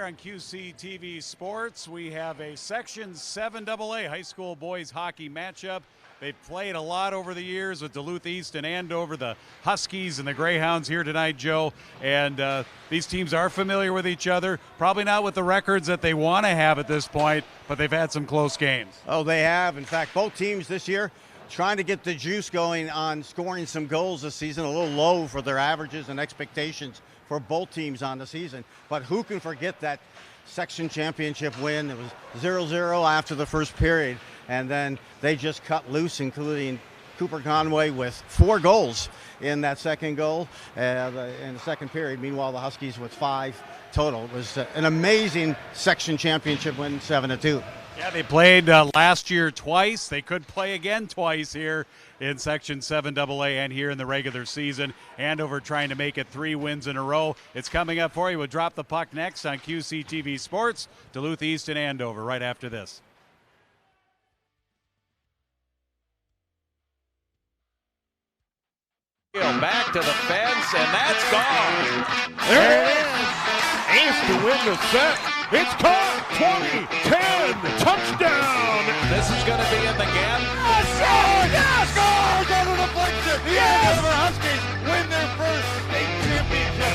on QCTV Sports. We have a Section 7AA high school boys hockey matchup. They've played a lot over the years with Duluth East and Andover, the Huskies and the Greyhounds here tonight, Joe. And these teams are familiar with each other, probably not with the records that they want to have at this point, but they've had some close games. Oh, they have. In fact, both teams this year trying to get the juice going on scoring some goals this season, a little low for their averages and expectations for both teams on the season. But who can forget that section championship win? It was 0-0 after the first period, and then they just cut loose, including Cooper Conway with 4 goals in that second goal in the second period. Meanwhile, the Huskies with 5 total. It was an amazing section championship win, 7-2. Yeah, they played last year twice. They could play again twice here in Section 7AA and here in the regular season. Andover trying to make it 3 wins in a row. It's coming up for you. We'll drop the puck next on QCTV Sports. Duluth East and Andover right after this. Back to the fence, and that's gone. There it is. Ace to win the set. It's caught. 20-10 touchdown. This is going to be in the gap. Score! Yes! Score! Go to the deflection. The Andover Huskies win their first state championship.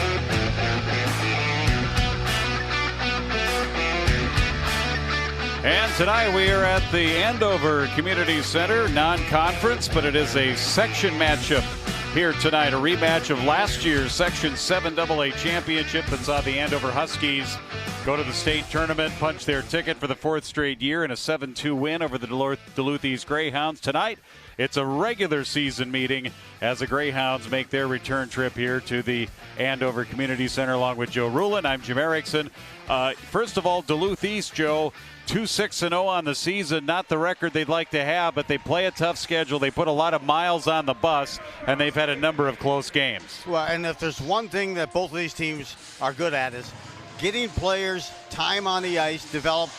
And tonight we are at the Andover Community Center, non-conference, but it is a section matchup here tonight, a rematch of last year's Section 7AA championship that saw the Andover Huskies go to the state tournament, punch their ticket for the 4th straight year in a 7-2 win over the Duluth East Greyhounds. Tonight, it's a regular season meeting as the Greyhounds make their return trip here to the Andover Community Center along with Joe Rulin. I'm Jim Erickson. First of all, Duluth East, Joe, 2-6-0 on the season, not the record they'd like to have, but they play a tough schedule. They put a lot of miles on the bus, and they've had a number of close games. Well, and if there's one thing that both of these teams are good at is getting players time on the ice, develop,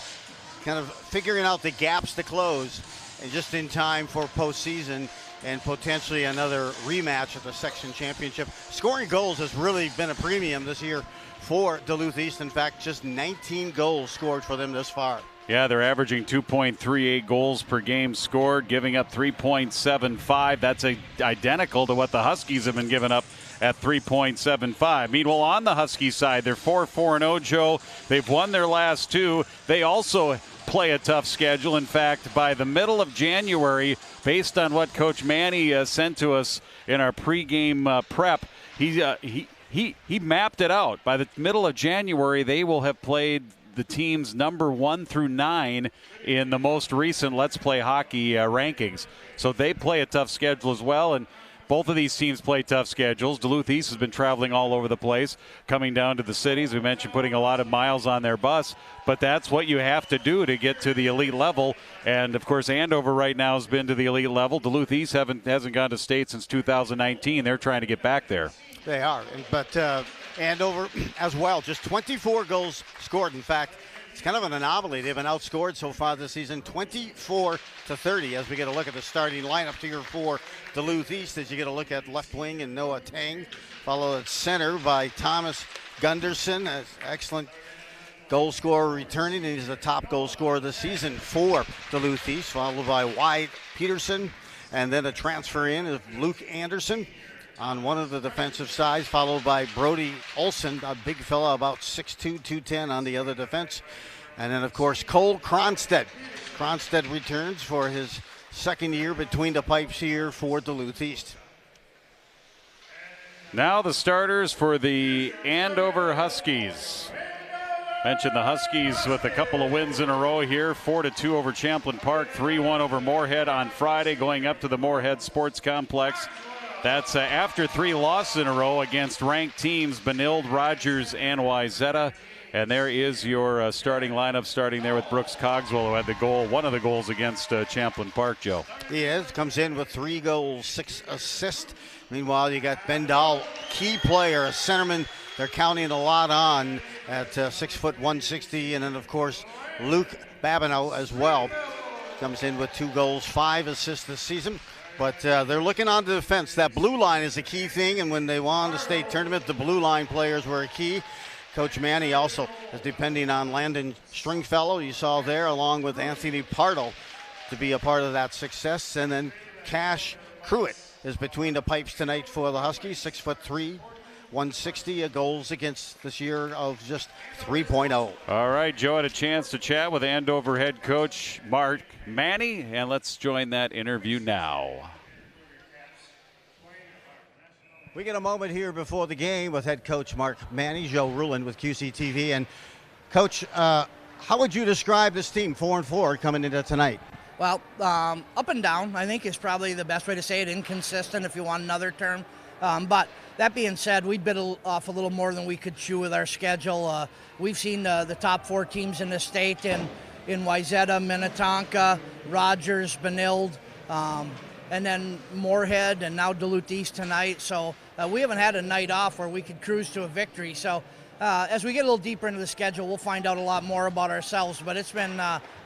kind of figuring out the gaps to close, and just in time for postseason and potentially another rematch of the section championship. Scoring goals has really been a premium this year for Duluth East. In fact, just 19 goals scored for them this far. Yeah, they're averaging 2.38 goals per game scored, giving up 3.75. That's identical to what the Huskies have been giving up at 3.75. Meanwhile, on the Husky side, they're 4-4-0, Joe. They've won their last 2. They also play a tough schedule. In fact, by the middle of January, based on what Coach Manny sent to us in our pregame prep, he mapped it out. By the middle of January, they will have played the teams number 1 through 9 in the most recent Let's Play Hockey rankings. So they play a tough schedule as well, and both of these teams play tough schedules. Duluth East has been traveling all over the place, coming down to the cities. We mentioned putting a lot of miles on their bus, but that's what you have to do to get to the elite level. And, of course, Andover right now has been to the elite level. Duluth East hasn't gone to state since 2019. They're trying to get back there. They are, but Andover as well, just 24 goals scored. In fact, it's kind of an anomaly. They've been outscored so far this season, 24-30, as we get a look at the starting lineup here for Duluth East, as you get a look at left wing and Noah Tang, followed at center by Thomas Gunderson, an excellent goal scorer returning, and he's the top goal scorer this season for Duluth East, followed by Wyatt Peterson, and then a transfer in of Luke Anderson on one of the defensive sides, followed by Brody Olson, a big fella, about 6'2", 210 on the other defense. And then, of course, Cole Cronstead. Cronstead returns for his second year between the pipes here for Duluth East. Now the starters for the Andover Huskies. Mentioned the Huskies with a couple of wins in a row here, 4-2 over Champlain Park, 3-1 over Moorhead on Friday, going up to the Moorhead Sports Complex. That's after 3 losses in a row against ranked teams, Benilde, Rogers, and Wayzata. And there is your starting lineup, starting there with Brooks Cogswell, who had the goal, one of the goals against Champlain Park, Joe. He is, comes in with 3 goals, 6 assists. Meanwhile, you got Ben Dahl, key player, a centerman they're counting a lot on at 6 foot 160. And then, of course, Luke Babineau as well. Comes in with 2 goals, 5 assists this season. But they're looking on the defense. That blue line is a key thing, and when they won the state tournament, the blue line players were a key. Coach Manny also is depending on Landon Stringfellow, you saw there, along with Anthony Pardo to be a part of that success. And then Cash Pruitt is between the pipes tonight for the Huskies, 6'3", 160 goals against this year of just 3.0. All right, Joe had a chance to chat with Andover head coach Mark Manny, and let's join that interview now. We get a moment here before the game with head coach Mark Manny, Joe Ruland with QCTV. And Coach, how would you describe this team, 4-4, coming into tonight? Well, up and down, I think, is probably the best way to say it. Inconsistent, if you want another term. But that being said, we bit off a little more than we could chew with our schedule. We've seen the top 4 teams in the state in Wayzata, Minnetonka, Rogers, Benilde, and then Moorhead, and now Duluth East tonight. So we haven't had a night off where we could cruise to a victory. So as we get a little deeper into the schedule, we'll find out a lot more about ourselves. But it's been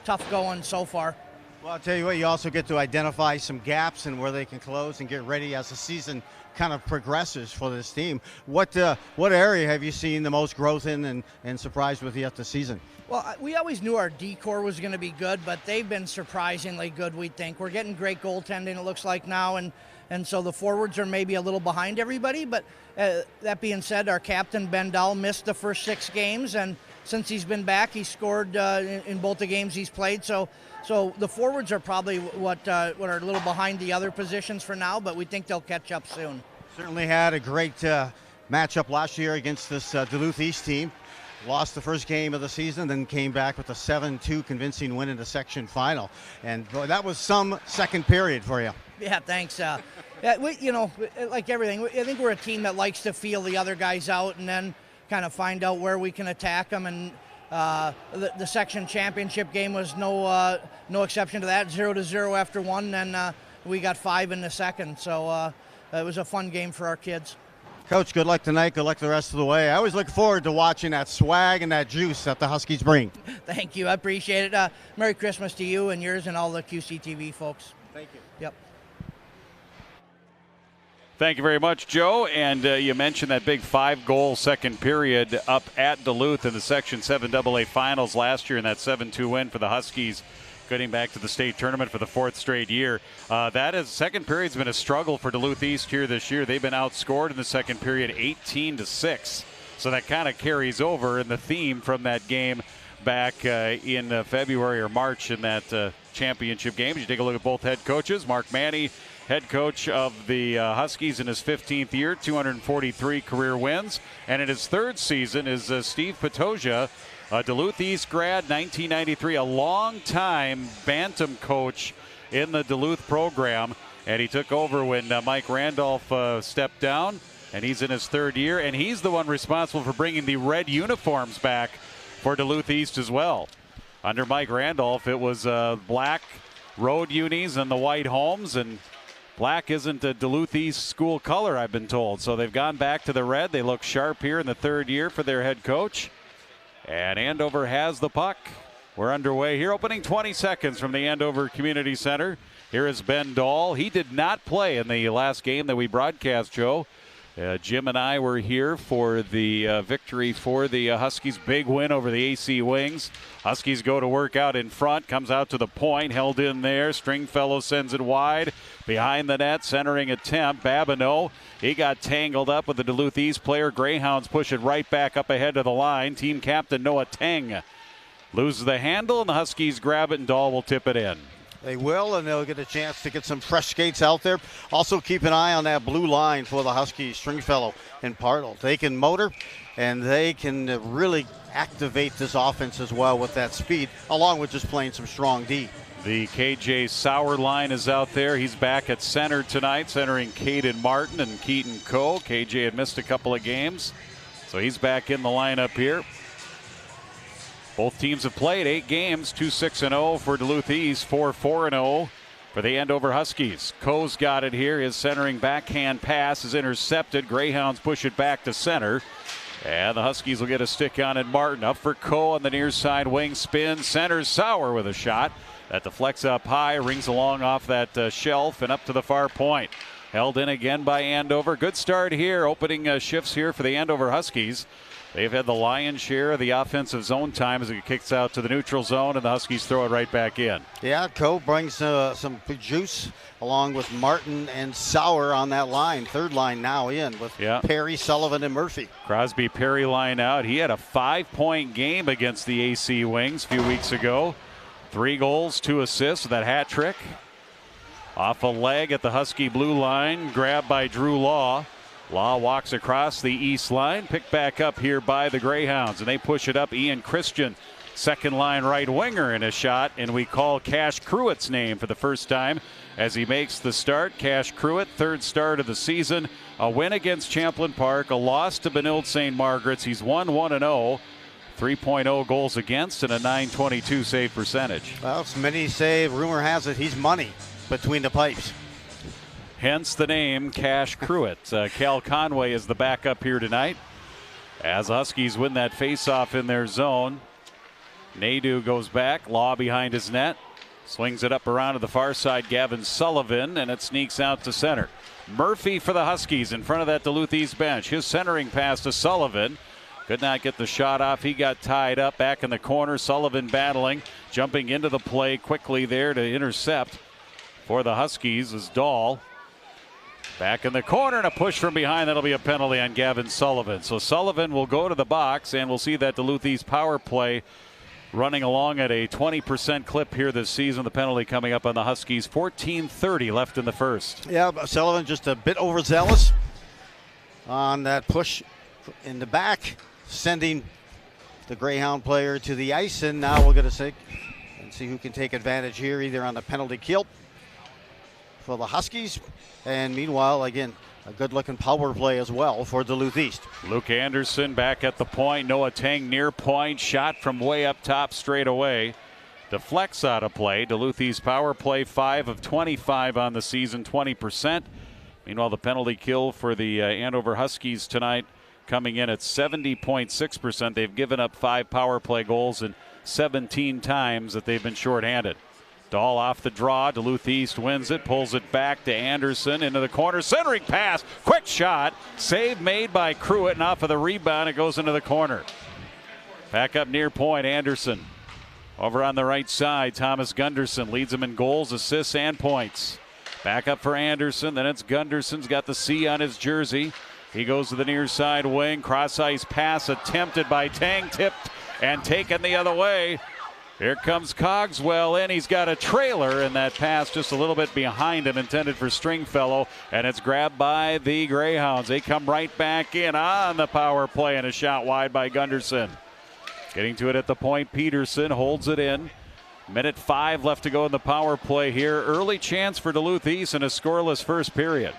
tough going so far. Well, I'll tell you what, you also get to identify some gaps and where they can close and get ready as the season kind of progresses for this team. What area have you seen the most growth in and surprised with you at the season? Well, we always knew our D-core was going to be good, but they've been surprisingly good, we think. We're getting great goaltending, it looks like now, and so the forwards are maybe a little behind everybody. But that being said, our captain, Ben Dahl, missed the first 6 games, and since he's been back, he scored in both the games he's played. So the forwards are probably what are a little behind the other positions for now, but we think they'll catch up soon. Certainly had a great matchup last year against this Duluth East team. Lost the first game of the season, then came back with a 7-2 convincing win in the section final. And boy, that was some second period for you. Yeah, thanks. Yeah, like everything, I think we're a team that likes to feel the other guys out and then kind of find out where we can attack them. And the section championship game was no exception to that. 0-0 after 1, and we got 5 in the second. So it was a fun game for our kids. Coach, good luck tonight. Good luck the rest of the way. I always look forward to watching that swag and that juice that the Huskies bring. Thank you. I appreciate it. Merry Christmas to you and yours and all the QCTV folks. Thank you. Yep. Thank you very much, Joe. And you mentioned that big 5-goal second period up at Duluth in the Section 7 AA Finals last year, and that 7-2 win for the Huskies, getting back to the state tournament for the 4th straight year. Second period's been a struggle for Duluth East here this year. They've been outscored in the second period 18-6. So that kind of carries over in the theme from that game back in February or March in that championship game. As you take a look at both head coaches, Mark Manny, head coach of the Huskies in his 15th year, 243 career wins. And in his 3rd season is Steve Petoja, a Duluth East grad, 1993, a long-time bantam coach in the Duluth program. And he took over when Mike Randolph stepped down, and he's in his 3rd year. And he's the one responsible for bringing the red uniforms back for Duluth East as well. Under Mike Randolph, it was black road unis and the white homes, and black isn't a Duluth East school color, I've been told. So they've gone back to the red. They look sharp here in the 3rd year for their head coach. And Andover has the puck. We're underway here, opening 20 seconds from the Andover Community Center. Here is Ben Dahl. He did not play in the last game that we broadcast, Joe. Jim and I were here for the victory for the Huskies' big win over the AC Wings. Huskies go to work out in front, comes out to the point, held in there. Stringfellow sends it wide. Behind the net, centering attempt. Babineau, he got tangled up with the Duluth East player. Greyhounds push it right back up ahead of the line. Team captain Noah Tang loses the handle, and the Huskies grab it, and Dahl will tip it in. They will, and they'll get a chance to get some fresh skates out there. Also keep an eye on that blue line for the Huskies, Stringfellow and Partle. They can motor, and they can really activate this offense as well with that speed, along with just playing some strong D. The KJ Sauer line is out there. He's back at center tonight, centering Caden Martin and Keaton Coe. KJ had missed a couple of games, so he's back in the lineup here. Both teams have played 8 games, 2-6-0 for Duluth East, 4-4-0 for the Andover Huskies. Coe's got it here. His centering backhand pass is intercepted. Greyhounds push it back to center. And the Huskies will get a stick on it. Martin up for Coe on the near side wing spin. Centers Sauer with a shot. That deflects up high, rings along off that shelf and up to the far point. Held in again by Andover. Good start here. Opening shifts here for the Andover Huskies. They've had the lion's share of the offensive zone time as it kicks out to the neutral zone, and the Huskies throw it right back in. Yeah, Coe brings some juice along with Martin and Sauer on that line. Third line now in with Perry, Sullivan, and Murphy. Crosby, Perry line out. He had a 5-point game against the AC Wings a few weeks ago. 3 goals, 2 assists with that hat trick. Off a leg at the Husky blue line, grabbed by Drew Law. Law walks across the east line, picked back up here by the Greyhounds, and they push it up. Ian Christian, second line right winger in a shot, and we call Cash Cruitt's name for the first time as he makes the start. Cash Cruitt, third start of the season, a win against Champlain Park, a loss to Benilde St. Margaret's. He's 1-1-0, 3.0 goals against, and a .922 save percentage. Well, it's many say, rumor has it, he's money between the pipes. Hence the name Cash Cruitt. Cal Conway is the backup here tonight as Huskies win that faceoff in their zone. Nadeau goes back, Law behind his net, swings it up around to the far side. Gavin Sullivan, and it sneaks out to center. Murphy for the Huskies in front of that Duluth East bench. His centering pass to Sullivan. Could not get the shot off. He got tied up back in the corner. Sullivan battling, jumping into the play quickly there to intercept for the Huskies is Dahl. Back in the corner and a push from behind. That'll be a penalty on Gavin Sullivan. So Sullivan will go to the box, and we'll see that Duluth East power play running along at a 20% clip here this season. The penalty coming up on the Huskies. 14:30 left in the first. Yeah, Sullivan just a bit overzealous on that push in the back, sending the Greyhound player to the ice. And now we're going to see who can take advantage here, either on the penalty kill for the Huskies. And meanwhile, again, a good-looking power play as well for Duluth East. Luke Anderson back at the point. Noah Tang near point. Shot from way up top straight away. Deflects out of play. Duluth East power play 5 of 25 on the season, 20%. Meanwhile, the penalty kill for the Andover Huskies tonight coming in at 70.6%. They've given up 5 power play goals and 17 times that they've been shorthanded. Dahl off the draw. Duluth East wins it, pulls it back to Anderson into the corner. Centering pass, quick shot. Save made by Cruitt, and off of the rebound, it goes into the corner. Back up near point, Anderson. Over on the right side, Thomas Gunderson leads them in goals, assists, and points. Back up for Anderson, then it's Gunderson's got the C on his jersey. He goes to the near side wing. Cross ice pass attempted by Tang, tipped and taken the other way. Here comes Cogswell in. He's got a trailer, and that pass just a little bit behind him, intended for Stringfellow, and it's grabbed by the Greyhounds. They come right back in on the power play, and a shot wide by Gunderson. Getting to it at the point, Peterson holds it in. Minute 5 left to go in the power play here. Early chance for Duluth East in a scoreless first period.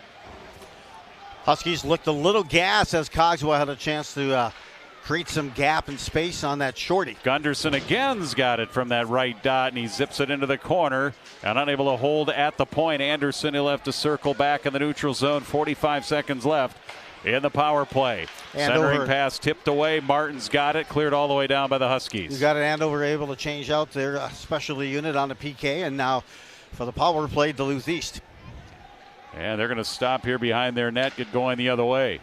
Huskies looked a little gassed as Cogswell had a chance to create some gap and space on that shorty. Gunderson again's got it from that right dot, and he zips it into the corner and unable to hold at the point. Anderson, he'll have to circle back in the neutral zone. 45 seconds left in the power play. Centering pass tipped away. Martin's got it, cleared all the way down by the Huskies. You got it. Andover able to change out their specialty unit on the PK, and now for the power play, Duluth East. And they're going to stop here behind their net, get going the other way.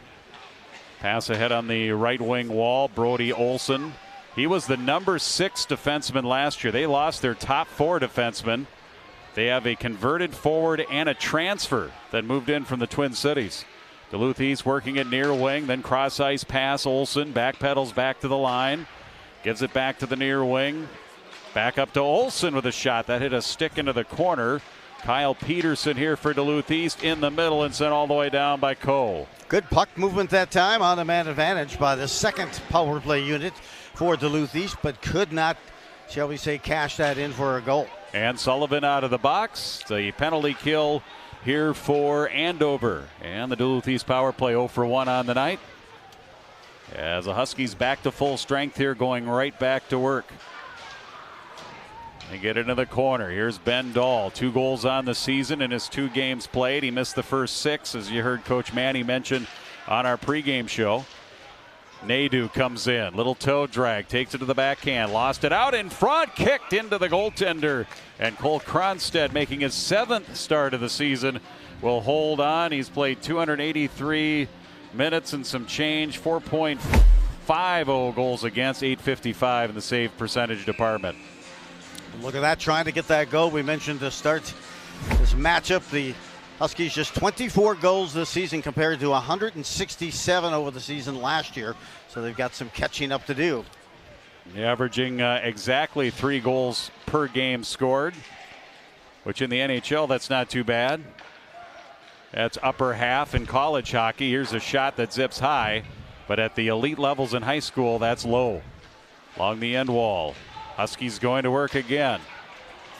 Pass ahead on the right wing wall. Brody Olson. He was the number 6 defenseman last year. They lost their top 4 defensemen. They have a converted forward and a transfer that moved in from the Twin Cities. Duluth East working it near wing, then cross ice pass. Olson backpedals back to the line. Gives it back to the near wing. Back up to Olson with a shot. That hit a stick into the corner. Kyle Peterson here for Duluth East in the middle and sent all the way down by Cole. Good puck movement that time on the man advantage by the second power play unit for Duluth East, but could not, shall we say, cash that in for a goal. And Sullivan out of the box. The penalty kill here for Andover. And the Duluth East power play 0 for 1 on the night. As the Huskies back to full strength here, going right back to work. They get into the corner. Here's Ben Dahl. 2 goals on the season in his 2 games played. He missed the first 6, as you heard Coach Manny mention on our pregame show. Nadeau comes in. Little toe drag. Takes it to the backhand. Lost it out in front. Kicked into the goaltender. And Cole Cronstead, making his 7th start of the season, will hold on. He's played 283 minutes and some change. 5-0 goals against, 855 in the save percentage department. Look at that, trying to get that goal. We mentioned to start this matchup, the Huskies just 24 goals this season compared to 167 over the season last year. So they've got some catching up to do. Averaging exactly 3 goals per game scored, which in the NHL, that's not too bad. That's upper half in college hockey. Here's a shot that zips high, but at the elite levels in high school, that's low. Along the end wall. Huskies going to work again.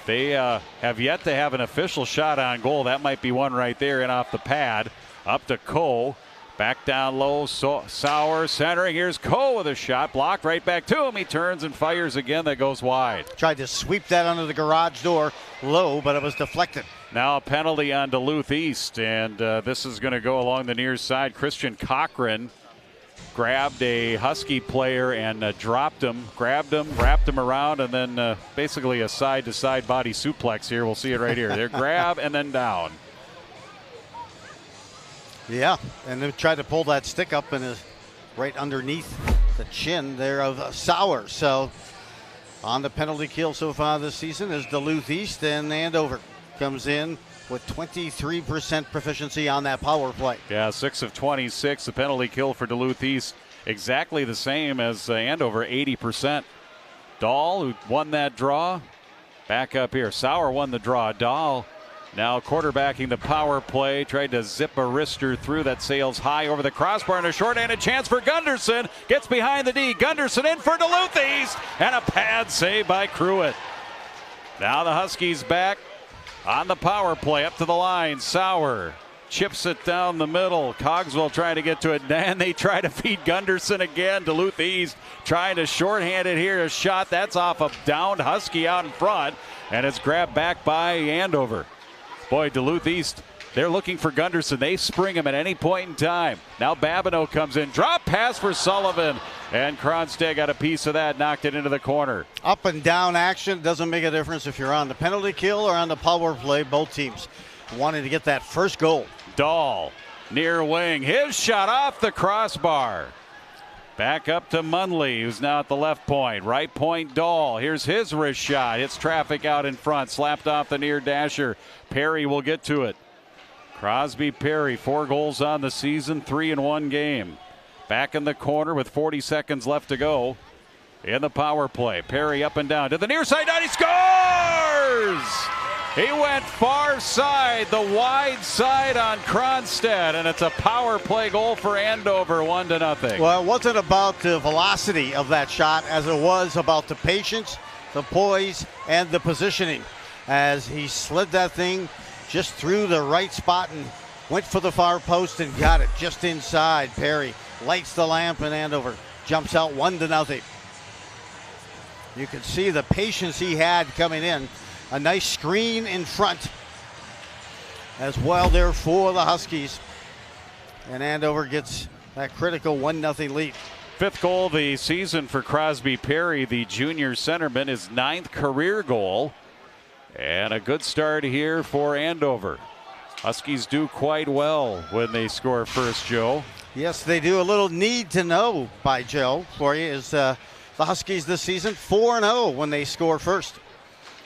They have yet to have an official shot on goal. That might be one right there and off the pad. Up to Coe. Back down low. Sauer centering. Here's Coe with a shot. Blocked right back to him. He turns and fires again. That goes wide. Tried to sweep that under the garage door low, but it was deflected. Now a penalty on Duluth East. And this is going to go along the near side. Christian Cochran grabbed a Husky player and dropped him, grabbed him, wrapped him around, and then basically a side-to-side body suplex here. We'll see it right here. They're grab and then down. Yeah, and they tried to pull that stick up and right underneath the chin there of Sauer. So on the penalty kill so far this season is Duluth East, and Andover comes in with 23% proficiency on that power play. Yeah, 6 of 26. The penalty kill for Duluth East, exactly the same as Andover, 80%. Dahl, who won that draw, back up here. Sauer won the draw. Dahl now quarterbacking the power play. Tried to zip a wrister through. That sails high over the crossbar and a short-handed chance for Gunderson. Gets behind the D. Gunderson in for Duluth East. And a pad save by Cruitt. Now the Huskies back on the power play, up to the line. Sauer chips it down the middle. Cogswell trying to get to it, and they try to feed Gunderson again. Duluth East trying to shorthand it here. A shot that's off a downed Husky out in front, and it's grabbed back by Andover. Boy, Duluth East, they're looking for Gunderson. They spring him at any point in time. Now Babineau comes in. Drop pass for Sullivan. And Kronstad got a piece of that, knocked it into the corner. Up and down action doesn't make a difference if you're on the penalty kill or on the power play. Both teams wanting to get that first goal. Dahl, near wing. His shot off the crossbar. Back up to Munley, who's now at the left point. Right point, Dahl. Here's his wrist shot. Hits traffic out in front. Slapped off the near dasher. Perry will get to it. Crosby Perry, 4 goals on the season, 3 in 1 game. Back in the corner with 40 seconds left to go in the power play. Perry up and down to the near side. He scores! He went far side, the wide side on Kronstad, and it's a power play goal for Andover, 1-0. Well, it wasn't about the velocity of that shot as it was about the patience, the poise, and the positioning. As he slid that thing just through the right spot and went for the far post and got it just inside. Perry lights the lamp, and Andover jumps out 1-0. You can see the patience he had coming in. A nice screen in front as well there for the Huskies. And Andover gets that critical 1-0 lead. 5th goal of the season for Crosby Perry, the junior centerman, his 9th career goal. And a good start here for Andover. Huskies do quite well when they score first, Joe. Yes, they do. A little need to know by Joe for you is the Huskies this season 4-0 when they score first.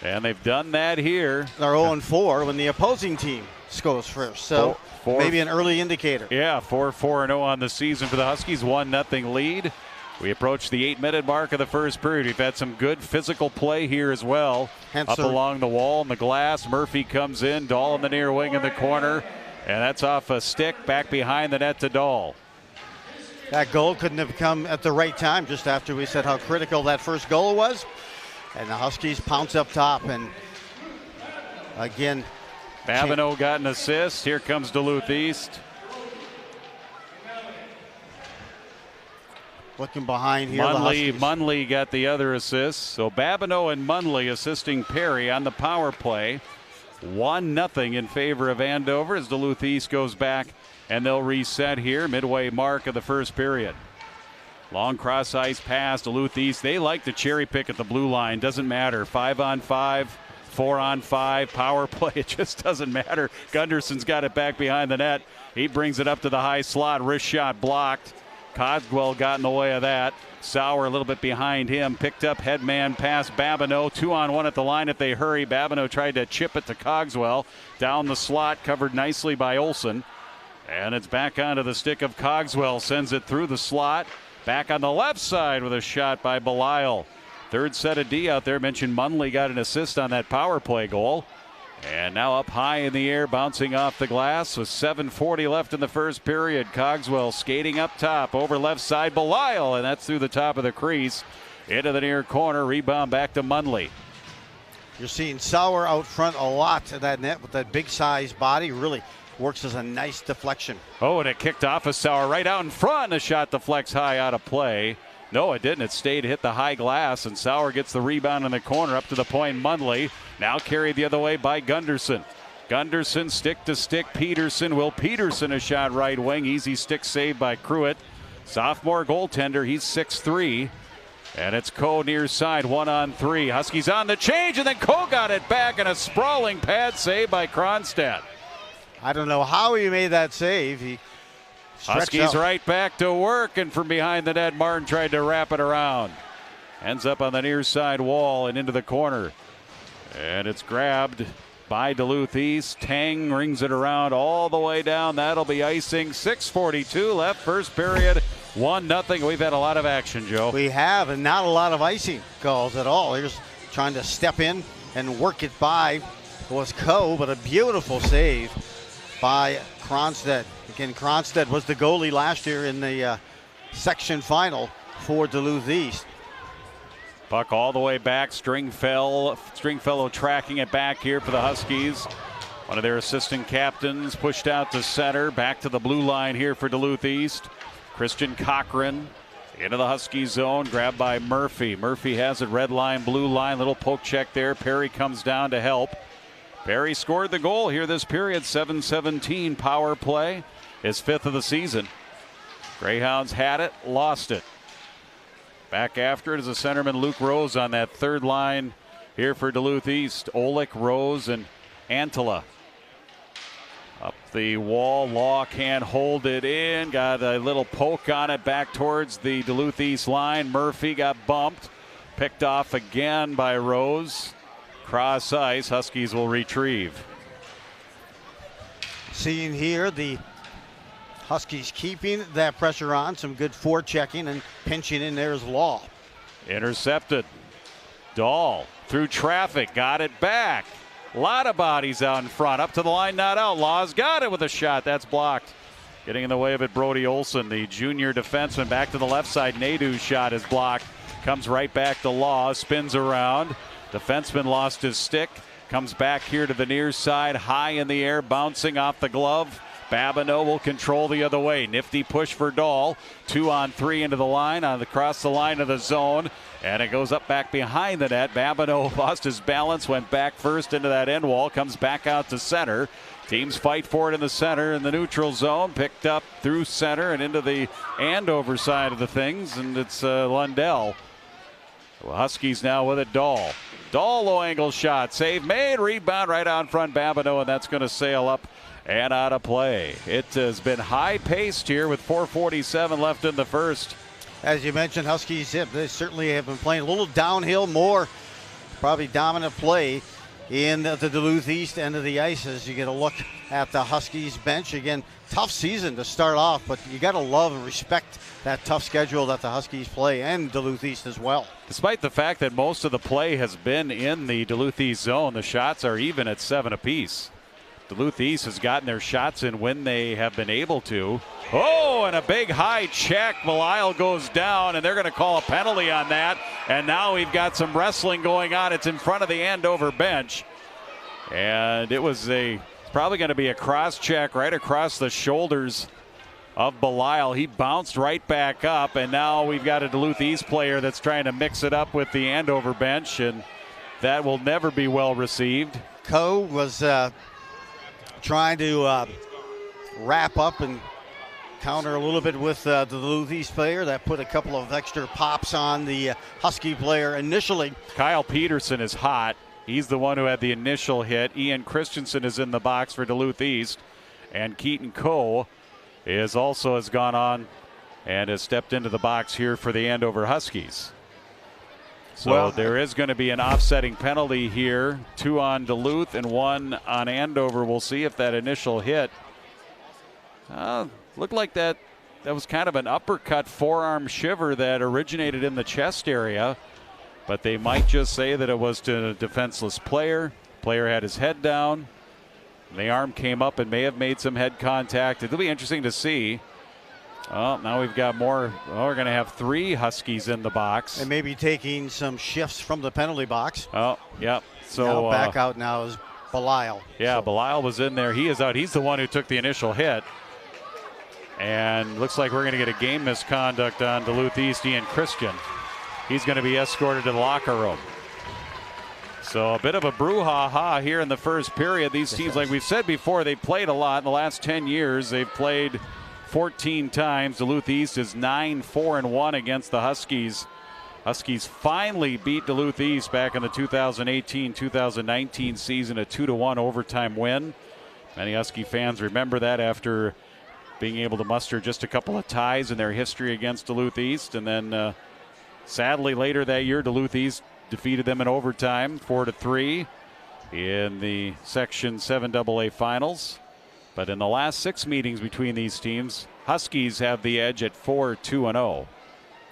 And they've done that here. They're 0-4 when the opposing team scores first. So maybe an early indicator. Yeah, 4-4-0 on the season for the Huskies. 1-0 lead. We approach the 8-minute mark of the first period. We've had some good physical play here as well. Up along the wall and the glass. Murphy comes in. Dahl in the near wing in the corner. And that's off a stick back behind the net to Dahl. That goal couldn't have come at the right time just after we said how critical that first goal was. And the Huskies pounce up top, and again, Babineau got an assist. Here comes Duluth East. Looking behind here. Munley got the other assist. So Babineau and Munley assisting Perry on the power play. 1-0 in favor of Andover as Duluth East goes back, and they'll reset here midway mark of the first period. Long cross ice pass. Duluth East, they like to cherry pick at the blue line. Doesn't matter. 5-on-5, 4-on-5, power play. It just doesn't matter. Gunderson's got it back behind the net. He brings it up to the high slot. Wrist shot blocked. Cogswell got in the way of that. Sauer a little bit behind him. Picked up headman pass Babineau. 2-on-1 at the line if they hurry. Babineau tried to chip it to Cogswell. Down the slot, covered nicely by Olsen. And it's back onto the stick of Cogswell. Sends it through the slot. Back on the left side with a shot by Belisle. Third set of D out there. Mentioned Munley got an assist on that power play goal. And now up high in the air, bouncing off the glass with 7:40 left in the first period. Cogswell skating up top over left side. Belisle, and that's through the top of the crease into the near corner. Rebound back to Munley. You're seeing Sauer out front a lot to that net with that big size body. Really works as a nice deflection. Oh, and it kicked off of Sauer right out in front. A shot deflects high out of play. No, it didn't. It stayed, hit the high glass, and Sauer gets the rebound in the corner up to the point. Munley now carried the other way by Gunderson. Gunderson stick to stick. Peterson. Will Peterson a shot right wing. Easy stick save by Cruitt. Sophomore goaltender. He's 6'3". And it's Coe near side, 1-on-3. Huskies on the change, and then Coe got it back, and a sprawling pad save by Kronstadt. I don't know how he made that save. He Huskies out. right back to work, and from behind the net, Martin tried to wrap it around. Ends up on the near side wall and into the corner. And it's grabbed by Duluth East. Tang rings it around all the way down. That'll be icing. 6:42 left, first period. 1-0. We've had a lot of action, Joe. We have, and not a lot of icing calls at all. They're just trying to step in and work it by. It was Coe, but a beautiful save by Kronstadt. Again, Kronstadt was the goalie last year in the section final for Duluth East. Puck all the way back. Stringfellow tracking it back here for the Huskies. One of their assistant captains pushed out to center. Back to the blue line here for Duluth East. Christian Cochran into the Husky zone. Grabbed by Murphy. Murphy has it red line, blue line. Little poke check there. Perry comes down to help. Perry scored the goal here this period. 7:17 power play. His 5th of the season. Greyhounds had it, lost it. Back after it is a centerman, Luke Rose, on that third line here for Duluth East. Olick, Rose, and Antela. Up the wall, Law can't hold it in. Got a little poke on it back towards the Duluth East line. Murphy got bumped. Picked off again by Rose. Cross ice, Huskies will retrieve. Seeing here the Huskies keeping that pressure on. Some good forechecking and pinching in there is Law. Intercepted. Dahl through traffic, got it back. A lot of bodies out in front. Up to the line, not out. Law's got it with a shot. That's blocked. Getting in the way of it, Brody Olsen, the junior defenseman. Back to the left side. Nadeau's shot is blocked. Comes right back to Law. Spins around. Defenseman lost his stick. Comes back here to the near side. High in the air, bouncing off the glove. Babineau will control the other way. Nifty push for Dahl. 2-on-3 into the line, across the line of the zone. And it goes up back behind the net. Babineau lost his balance, went back first into that end wall, comes back out to center. Teams fight for it in the center in the neutral zone. Picked up through center and into the Andover side of the things. And it's Lundell. Well, Huskies now with it. Dahl. Dahl, low angle shot. Save made. Rebound right out in front. Babineau, and that's going to sail up and out of play. It has been high paced here with 4:47 left in the first. As you mentioned, Huskies, they certainly have been playing a little downhill, more probably dominant play in the Duluth East end of the ice as you get a look at the Huskies bench. Again, tough season to start off, but you got to love and respect that tough schedule that the Huskies play, and Duluth East as well. Despite the fact that most of the play has been in the Duluth East zone, the shots are even at 7 apiece. Duluth East has gotten their shots in when they have been able to. Oh, and a big high check. Belisle goes down, and they're going to call a penalty on that. And now we've got some wrestling going on. It's in front of the Andover bench. And it was probably going to be a cross check right across the shoulders of Belisle. He bounced right back up, and now we've got a Duluth East player that's trying to mix it up with the Andover bench, and that will never be well received. Coe was trying to wrap up and counter a little bit with the Duluth East player. That put a couple of extra pops on the Husky player initially. Kyle Peterson is hot. He's the one who had the initial hit. Ian Christensen is in the box for Duluth East. And Keaton Coe has gone on and has stepped into the box here for the Andover Huskies. So there is going to be an offsetting penalty here, 2 on Duluth and 1 on Andover. We'll see if that initial hit looked like that was kind of an uppercut forearm shiver that originated in the chest area, but they might just say that it was to a defenseless player. Player had his head down. The arm came up and may have made some head contact. It'll be interesting to see. Oh, now we've got more. Oh, we're going to have 3 Huskies in the box. They may be taking some shifts from the penalty box. Oh, yep. So now back out now is Belisle. Yeah, so. Belisle was in there. He is out. He's the one who took the initial hit. And looks like we're going to get a game misconduct on Duluth East, Ian Christian. He's going to be escorted to the locker room. So a bit of a brouhaha here in the first period. These teams, like we've said before, they played a lot in the last 10 years. They've played 14 times. Duluth East is 9-4-1 against the Huskies. Huskies finally beat Duluth East back in the 2018-2019 season, a 2-1 overtime win. Many Husky fans remember that after being able to muster just a couple of ties in their history against Duluth East. And then sadly later that year, Duluth East defeated them in overtime 4-3 in the Section 7AA finals. But in the last 6 meetings between these teams, Huskies have the edge at 4-2-0.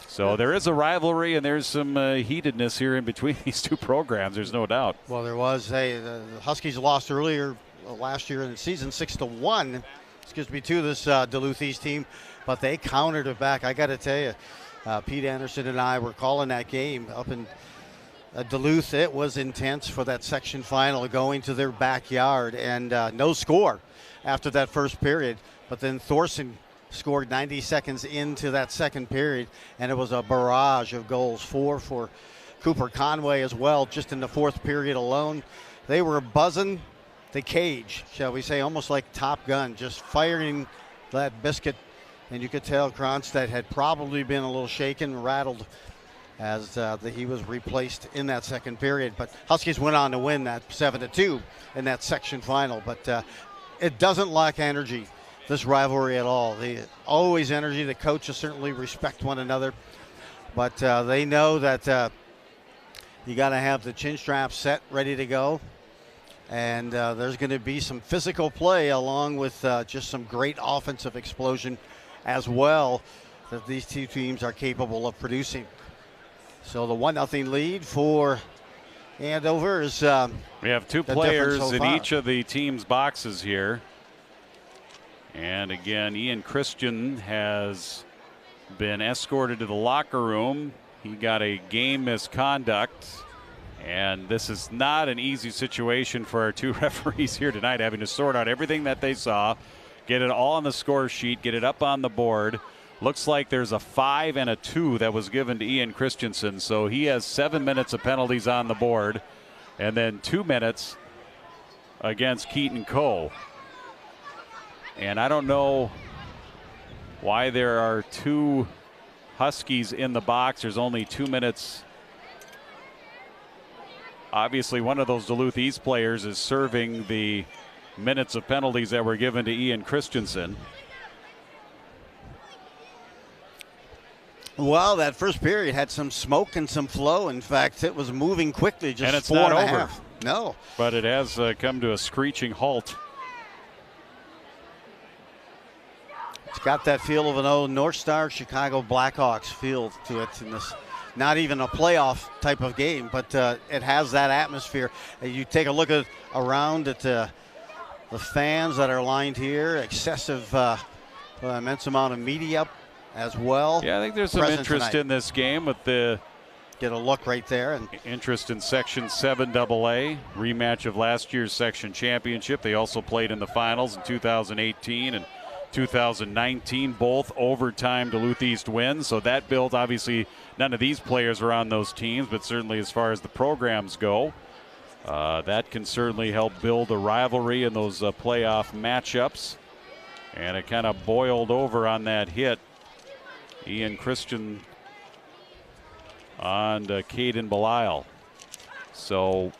So there is a rivalry and there's some heatedness here in between these two programs. There's no doubt. Well, there was. The Huskies lost earlier last year in the season 6-1. To this Duluth East team, but they countered it back. I got to tell you, Pete Anderson and I were calling that game up in Duluth. It was intense for that section final, going to their backyard, and no score after that first period. But then Thorson scored 90 seconds into that second period, and it was a barrage of goals. 4 for Cooper Conway as well, just in the fourth period alone. They were buzzing the cage, shall we say, almost like Top Gun, just firing that biscuit. And you could tell Kronstadt had probably been a little shaken, rattled as he was replaced in that second period. But Huskies went on to win that 7-2 in that section final. But it doesn't lack energy, this rivalry at all. Always energy. The coaches certainly respect one another. But they know that you got to have the chin strap set, ready to go. And there's going to be some physical play along with just some great offensive explosion as well that these two teams are capable of producing. So the 1-0 lead for Andover is we have 2 players in each of the team's boxes here. And again, Ian Christian has been escorted to the locker room. He got a game misconduct. And this is not an easy situation for our 2 referees here tonight, having to sort out everything that they saw, get it all on the score sheet, get it up on the board. Looks like there's a 5 and a 2 that was given to Ian Christensen. So he has 7 minutes of penalties on the board, and then 2 minutes against Keaton Coe. And I don't know why there are 2 Huskies in the box. There's only 2 minutes. Obviously, one of those Duluth East players is serving the minutes of penalties that were given to Ian Christensen. Well, that first period had some smoke and some flow. In fact, it was moving quickly. Just and it's 4 not and a over. half. No. But it has come to a screeching halt. It's got that feel of an old North Star Chicago Blackhawks feel to it in this. Not even a playoff type of game, but it has that atmosphere. You take a look around at the fans that are lined here, excessive, immense amount of media as well. Yeah, I think there's some interest in this game with the get a look right there. And interest in Section 7AA, rematch of last year's Section Championship. They also played in the finals in 2018 and 2019, both overtime Duluth East wins. So that builds, obviously, none of these players are on those teams, but certainly as far as the programs go, that can certainly help build a rivalry in those playoff matchups. And it kind of boiled over on that hit. Ian Christian on Caden Belisle. So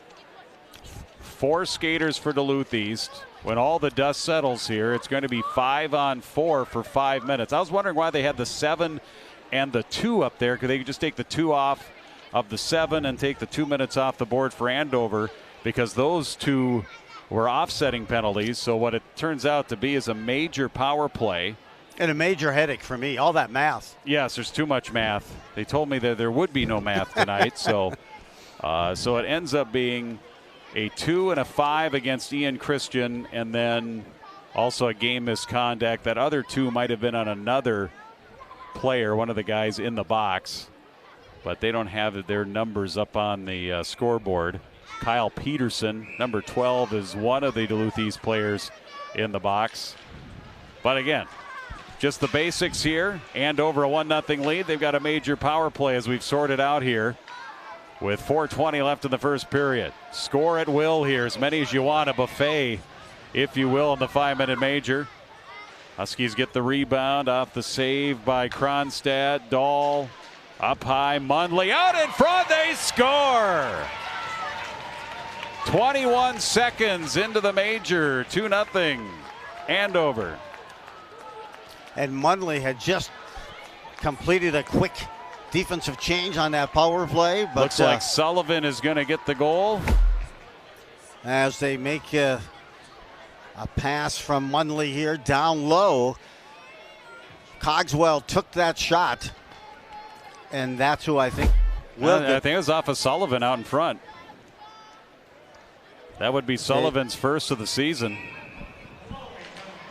4 skaters for Duluth East. When all the dust settles here, it's going to be 5-on-4 for 5 minutes. I was wondering why they had the 7 and the 2 up there. Could they just take the 2 off of the 7 and take the 2 minutes off the board for Andover? Because those 2 were offsetting penalties. So what it turns out to be is a major power play. And a major headache for me, all that math. Yes, there's too much math. They told me that there would be no math tonight. So it ends up being a 2 and a 5 against Ian Christian, and then also a game misconduct. That other 2 might have been on another player, one of the guys in the box, but they don't have their numbers up on the scoreboard. Kyle Peterson, number 12, is one of the Duluth East players in the box. But again, just the basics here. Andover a 1-0 lead. They've got a major power play as we've sorted out here with 4:20 left in the first period. Score at will here, as many as you want, a buffet, if you will, in the 5-minute major. Huskies get the rebound off the save by Kronstad. Dahl up high. Mundley out in front. They score. 21 seconds into the major. 2-0 Andover. And Mundley had just completed a quick defensive change on that power play. But looks like Sullivan is going to get the goal. As they make a pass from Mundley here down low. Cogswell took that shot. And that's who I think will I think it was off of Sullivan out in front. That would be Sullivan's first of the season.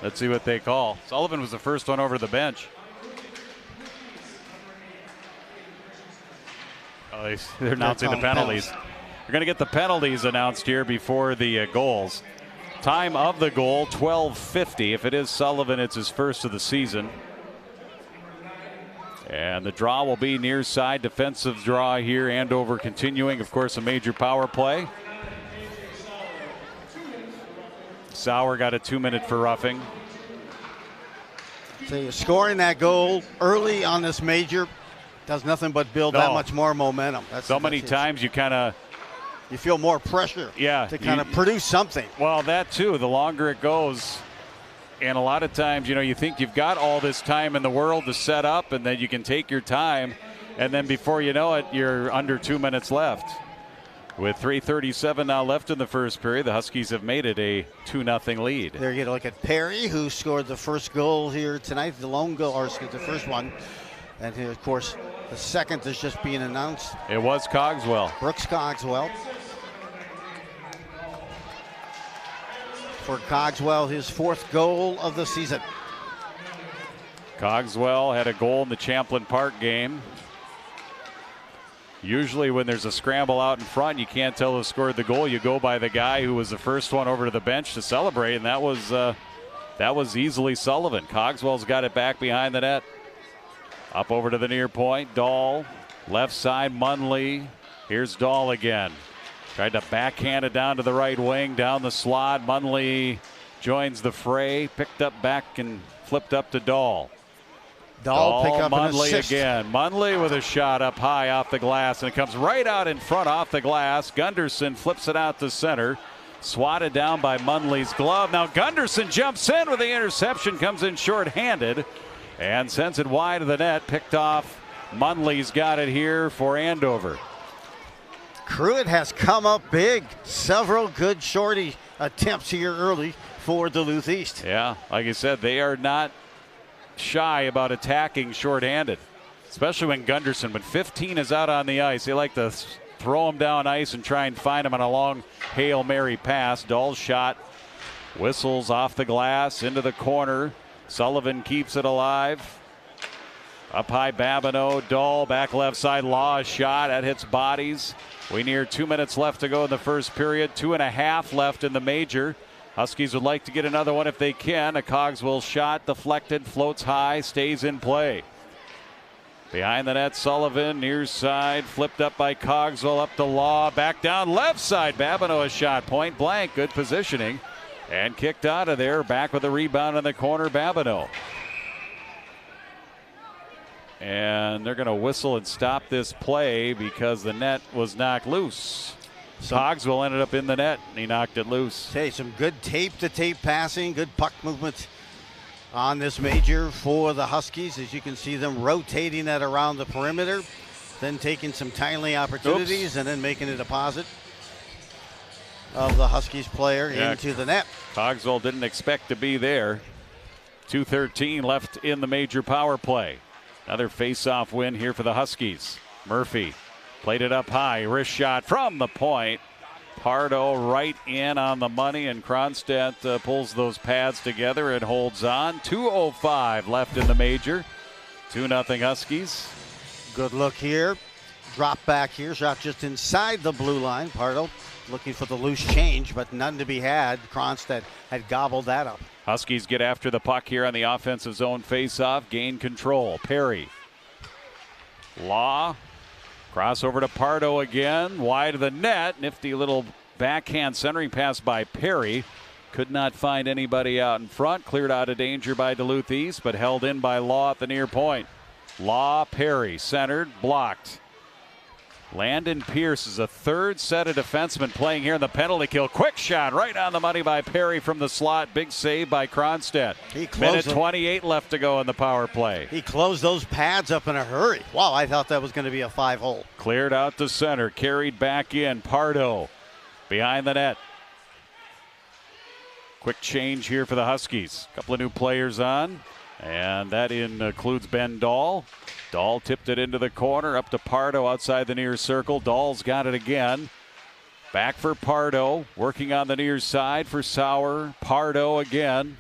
Let's see what they call. Sullivan was the first one over the bench. Oh, they're announcing the penalties. We're going to get the penalties announced here before the goals. Time of the goal, 12:50. If it is Sullivan, it's his first of the season. And the draw will be near side defensive draw here. Andover continuing, of course, a major power play. Sauer got a 2-minute for roughing. So you're scoring that goal early on this major does nothing but build that much more momentum. So many times you kind of you feel more pressure to kind of produce something. Well, that too, the longer it goes. And a lot of times, you think you've got all this time in the world to set up, and then you can take your time, and then before you know it, you're under 2 minutes left. With 3:37 now left in the first period, the Huskies have made it a 2-0 lead. There you look at Perry, who scored the first goal here tonight, the lone goal, or the first one. And here, of course, the second is just being announced. It was Cogswell. Brooks Cogswell. For Cogswell, his 4th goal of the season. Cogswell had a goal in the Champlin Park game. Usually when there's a scramble out in front, you can't tell who scored the goal. You go by the guy who was the first one over to the bench to celebrate, and that was easily Sullivan. Cogswell's got it back behind the net. Up over to the near point. Dahl, left side, Mundley. Here's Dahl again. Tried to backhand it down to the right wing, down the slot. Mundley joins the fray, picked up back and flipped up to Dahl. Dahl pick up an Mundley assist. again. Mundley with a shot up high off the glass, and it comes right out in front off the glass. Gunderson flips it out to center. Swatted down by Mundley's glove. Now Gunderson jumps in with the interception, comes in short-handed, and sends it wide of the net. Picked off. Mundley's got it here for Andover. Pruitt has come up big. Several good shorty attempts here early for Duluth East. Yeah, like I said, they are not shy about attacking shorthanded, especially when Gunderson, when 15 is out on the ice, they like to throw him down ice and try and find him on a long Hail Mary pass. Dahl's shot whistles off the glass into the corner. Sullivan keeps it alive. Up high, Babineau. Dahl back left side. Law's shot that hits bodies. We near 2 minutes left to go in the first period. 2.5 left in the major. Huskies would like to get another one if they can. A Cogswell shot deflected, floats high, stays in play. Behind the net, Sullivan, near side, flipped up by Cogswell, up to Law, back down left side. Babineau a shot, point blank, good positioning, and kicked out of there. Back with the rebound in the corner, Babineau. And they're going to whistle and stop this play because the net was knocked loose. Cogswell ended up in the net, and he knocked it loose. Hey, some good tape-to-tape passing, good puck movement on this major for the Huskies, as you can see them rotating that around the perimeter, then taking some timely opportunities and then making a deposit of the Huskies player into the net. Cogswell didn't expect to be there. 2:13 left in the major power play. Another face-off win here for the Huskies. Murphy played it up high, wrist shot from the point. Pardo right in on the money, and Kronstadt pulls those pads together and holds on. 2:05 left in the major. 2-0 Huskies. Good look here. Drop back here. Shot just inside the blue line. Pardo looking for the loose change, but none to be had. Kronstadt had gobbled that up. Huskies get after the puck here on the offensive zone face-off. Gain control. Perry. Law. Cross over to Pardo again. Wide of the net. Nifty little backhand centering pass by Perry. Could not find anybody out in front. Cleared out of danger by Duluth East, but held in by Law at the near point. Law, Perry, centered, blocked. Landon Pierce is a third set of defensemen playing here in the penalty kill. Quick shot right on the money by Perry from the slot. Big save by Kronstadt. Minute 28 left to go in the power play. He closed those pads up in a hurry. Wow, I thought that was going to be a 5-hole. Cleared out to center, carried back in. Pardo behind the net. Quick change here for the Huskies. A couple of new players on, and that includes Ben Dahl. Dahl tipped it into the corner, up to Pardo outside the near circle. Dahl's got it again. Back for Pardo, working on the near side for Sauer. Pardo again.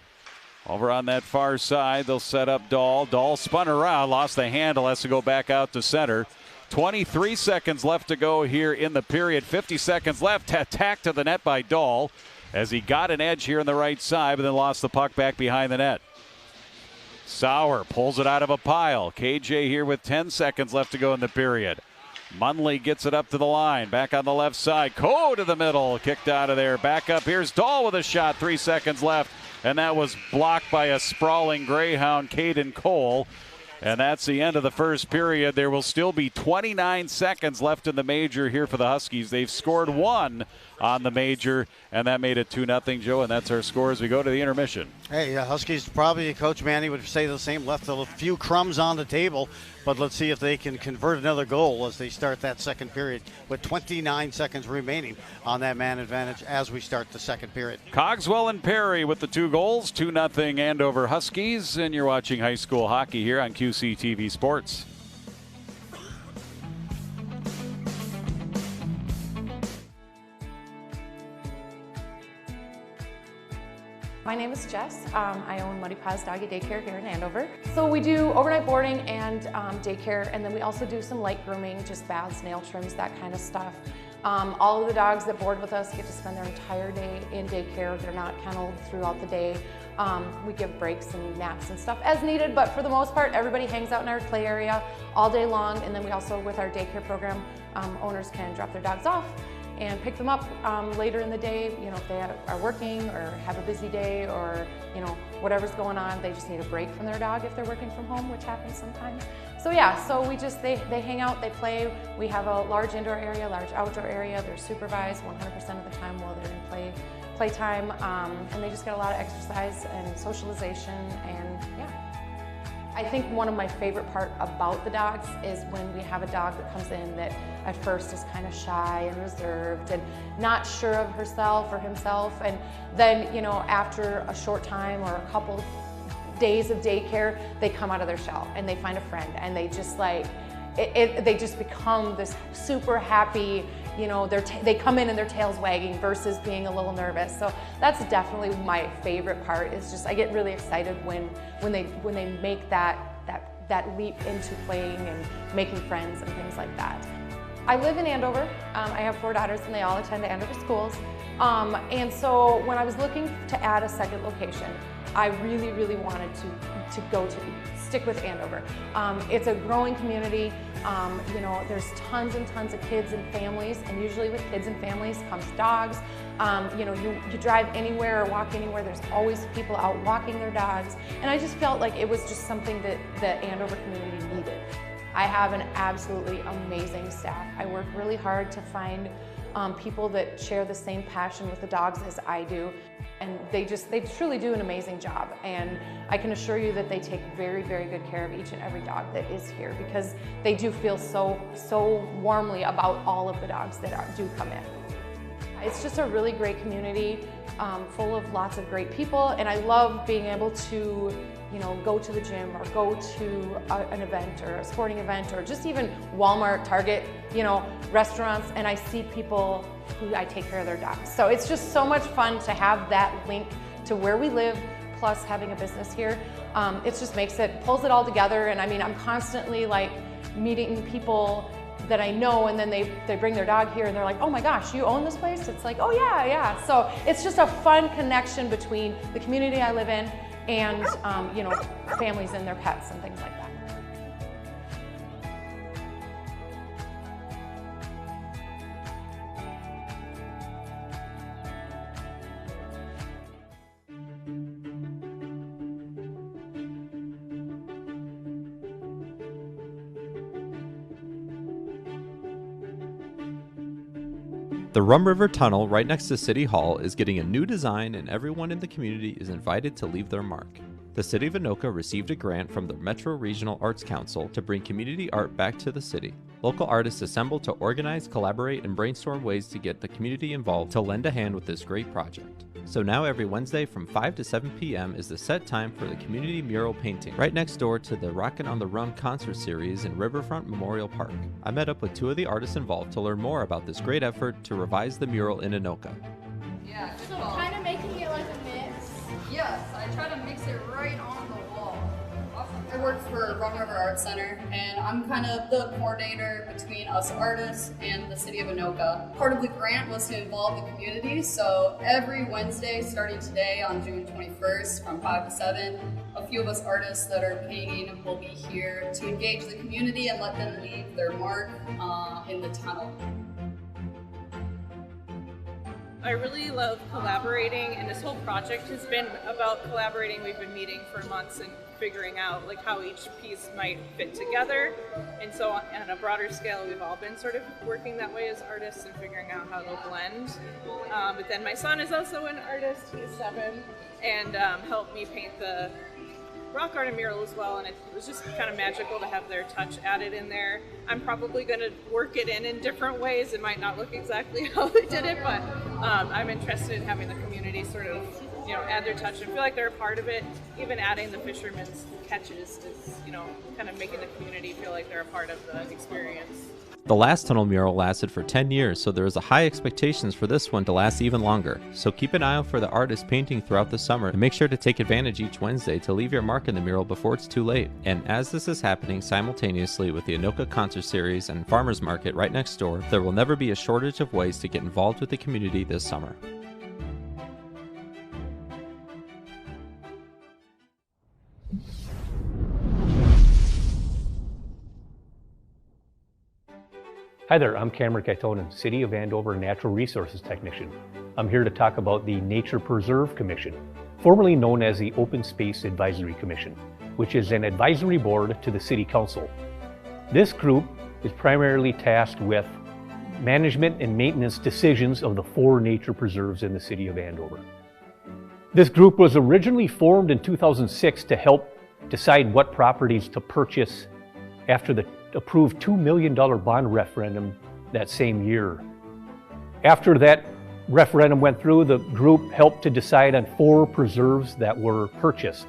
Over on that far side, they'll set up Dahl. Dahl spun around, lost the handle, has to go back out to center. 23 seconds left to go here in the period. 50 seconds left. Attack to the net by Dahl as he got an edge here on the right side, but then lost the puck back behind the net. Sauer pulls it out of a pile. KJ here with 10 seconds left to go in the period. Munley gets it up to the line. Back on the left side. Coe to the middle. Kicked out of there. Back up. Here's Dahl with a shot. 3 seconds left. And that was blocked by a sprawling Greyhound, Caden Cole. And that's the end of the first period. There will still be 29 seconds left in the major here for the Huskies. They've scored 1 on the major, and that made it 2-0, Joe, and that's our score as we go to the intermission. Hey, Huskies, probably Coach Manny would say the same. Left a few crumbs on the table, but let's see if they can convert another goal as they start that second period with 29 seconds remaining on that man advantage as we start the second period. Cogswell and Perry with the 2 goals, 2-0 Andover Huskies, and you're watching high school hockey here on QCTV Sports. My name is Jess. I own Muddy Paws Doggy Daycare here in Andover. So we do overnight boarding and daycare, and then we also do some light grooming, just baths, nail trims, that kind of stuff. All of the dogs that board with us get to spend their entire day in daycare. They're not kenneled throughout the day. We give breaks and naps and stuff as needed, but for the most part, everybody hangs out in our play area all day long. And then we also, with our daycare program, owners can drop their dogs off and pick them up later in the day, if they are working or have a busy day or, whatever's going on. They just need a break from their dog if they're working from home, which happens sometimes. So yeah, so they hang out, they play. We have a large indoor area, large outdoor area. They're supervised 100% of the time while they're in playtime, and they just get a lot of exercise and socialization, and yeah. I think one of my favorite part about the dogs is when we have a dog that comes in that at first is kind of shy and reserved and not sure of herself or himself, and then after a short time or a couple days of daycare, they come out of their shell and they find a friend, and they just they just become this super happy, they come in and their tail's wagging versus being a little nervous. So that's definitely my favorite part, is just I get really excited when they make that leap into playing and making friends and things like that. I live in Andover. I have 4 daughters and they all attend Andover schools. And so when I was looking to add a second location, I really, really wanted to stick with Andover. It's a growing community. There's tons and tons of kids and families, and usually with kids and families comes dogs. You drive anywhere or walk anywhere, there's always people out walking their dogs, and I just felt like it was just something that the Andover community needed. I have an absolutely amazing staff. I work really hard to find people that share the same passion with the dogs as I do. And they truly do an amazing job. And I can assure you that they take very, very good care of each and every dog that is here, because they do feel so warmly about all of the dogs that do come in. It's just a really great community, full of lots of great people, and I love being able to, go to the gym or go to an event or a sporting event or just even Walmart, Target, restaurants, and I see people who I take care of their dogs. So it's just so much fun to have that link to where we live, plus having a business here. It just pulls it all together, and I mean, I'm constantly like meeting people that I know, and then they bring their dog here and they're like, oh my gosh, you own this place? It's like, oh yeah. So it's just a fun connection between the community I live in and families and their pets and things like that. The Rum River Tunnel right next to City Hall is getting a new design, and everyone in the community is invited to leave their mark. The City of Anoka received a grant from the Metro Regional Arts Council to bring community art back to the city. Local artists assembled to organize, collaborate, and brainstorm ways to get the community involved to lend a hand with this great project. So now every Wednesday from 5 to 7 p.m. is the set time for the community mural painting, right next door to the Rockin' on the Rum concert series in Riverfront Memorial Park. I met up with two of the artists involved to learn more about this great effort to revise the mural in Anoka. Yeah, so kind of making it like a mix. Yes, I try to mix it right on the wall. Awesome. I work for Rum River Arts Center, and I'm kind of the coordinator between us artists and the city of Anoka. Part of the grant was to involve the community, so every Wednesday, starting today on June 21st from 5 to 7, a few of us artists that are painting will be here to engage the community and let them leave their mark in the tunnel. I really love collaborating, and this whole project has been about collaborating. We've been meeting for months and figuring out like how each piece might fit together, and so on a broader scale we've all been sort of working that way as artists and figuring out how they'll blend. But then my son is also an artist, he's 7, and helped me paint the rock garden mural as well, and it was just kind of magical to have their touch added in there. I'm probably going to work it in different ways. It might not look exactly how they did it, but I'm interested in having the community sort of add their touch and feel like they're a part of it. Even adding the fishermen's catches is kind of making the community feel like they're a part of the experience. The last tunnel mural lasted for 10 years, so there is a high expectations for this one to last even longer. So keep an eye out for the artists painting throughout the summer, and make sure to take advantage each Wednesday to leave your mark in the mural before it's too late. And as this is happening simultaneously with the Anoka Concert Series and Farmers Market right next door, there will never be a shortage of ways to get involved with the community this summer. Hi there, I'm Cameron Kaitonen, City of Andover Natural Resources Technician. I'm here to talk about the Nature Preserve Commission, formerly known as the Open Space Advisory Commission, which is an advisory board to the City Council. This group is primarily tasked with management and maintenance decisions of the 4 nature preserves in the City of Andover. This group was originally formed in 2006 to help decide what properties to purchase after the approved $2 million bond referendum that same year. After that referendum went through, the group helped to decide on 4 preserves that were purchased.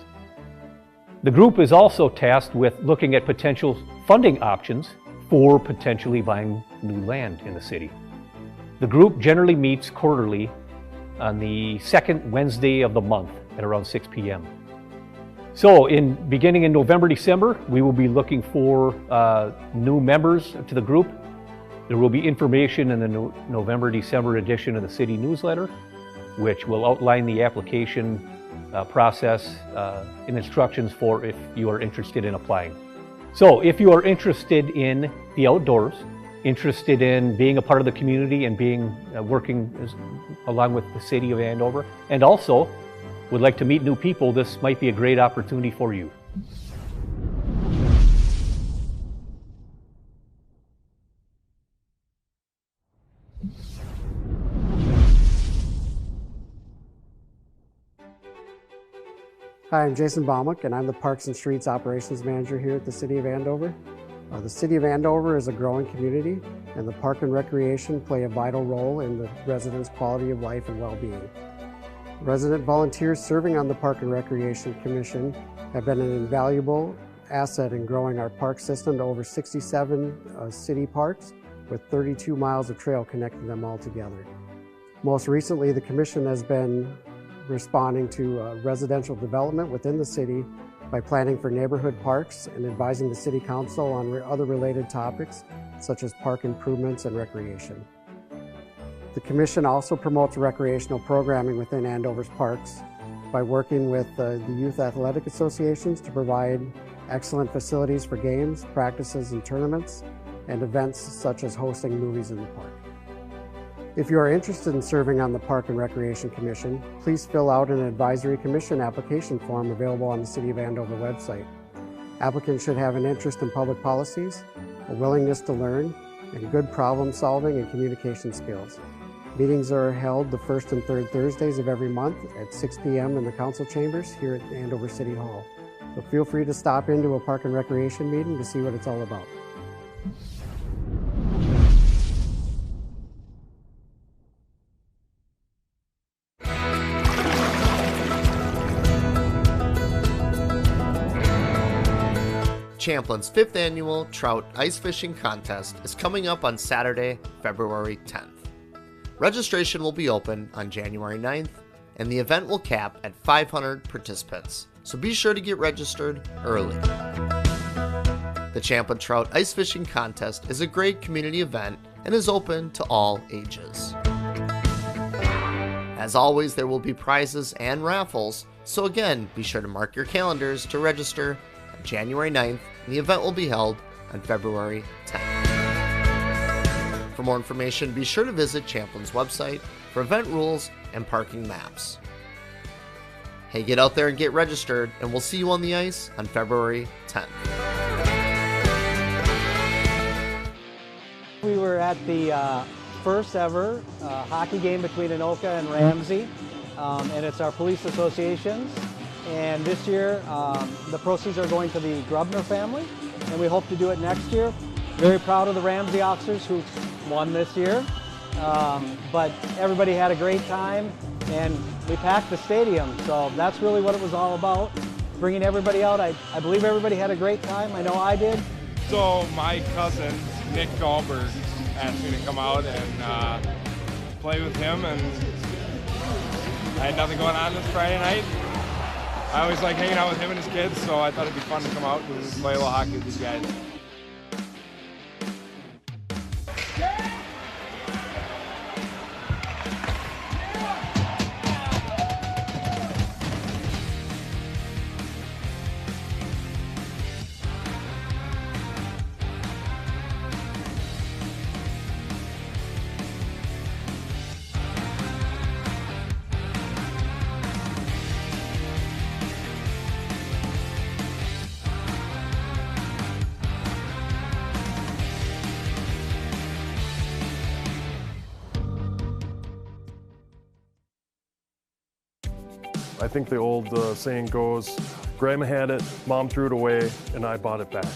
The group is also tasked with looking at potential funding options for potentially buying new land in the city. The group generally meets quarterly on the 2nd Wednesday of the month at around 6 p.m. So beginning in November, December, we will be looking for new members to the group. There will be information in the November, December edition of the city newsletter, which will outline the application process and instructions for if you are interested in applying. So if you are interested in the outdoors, interested in being a part of the community and working along with the city of Andover, and also would like to meet new people, this might be a great opportunity for you. Hi, I'm Jason Baumuk, and I'm the Parks and Streets Operations Manager here at the City of Andover. The City of Andover is a growing community, and the Park and Recreation play a vital role in the residents' quality of life and well-being. Resident volunteers serving on the Park and Recreation Commission have been an invaluable asset in growing our park system to over 67 city parks with 32 miles of trail connecting them all together. Most recently, the Commission has been responding to residential development within the city by planning for neighborhood parks and advising the City Council on other related topics such as park improvements and recreation. The Commission also promotes recreational programming within Andover's parks by working with the youth athletic associations to provide excellent facilities for games, practices, and tournaments, and events such as hosting movies in the park. If you are interested in serving on the Park and Recreation Commission, please fill out an advisory commission application form available on the City of Andover website. Applicants should have an interest in public policies, a willingness to learn, and good problem solving and communication skills. Meetings are held the first and third Thursdays of every month at 6 p.m. in the council chambers here at Andover City Hall. So feel free to stop into a Park and Recreation meeting to see what it's all about. Champlin's 5th annual trout ice fishing contest is coming up on Saturday, February 10th. Registration will be open on January 9th, and the event will cap at 500 participants, so be sure to get registered early. The Champlin Trout Ice Fishing Contest is a great community event and is open to all ages. As always, there will be prizes and raffles, so again, be sure to mark your calendars to register on January 9th, and the event will be held on February 10th. For more information, be sure to visit Champlin's website for event rules and parking maps. Hey, get out there and get registered, and we'll see you on the ice on February 10th. We were at the first ever hockey game between Anoka and Ramsey, and it's our police associations. And this year, the proceeds are going to the Grubner family, and we hope to do it next year. Very proud of the Ramsey officers who won this year, but everybody had a great time, and we packed the stadium, so that's really what it was all about, bringing everybody out. I believe everybody had a great time. I know I did. So my cousin, Nick Dahlberg, asked me to come out and play with him, and I had nothing going on this Friday night. I always like hanging out with him and his kids, so I thought it'd be fun to come out and play a little hockey with these guys. I think the old saying goes, Grandma had it, Mom threw it away, and I bought it back.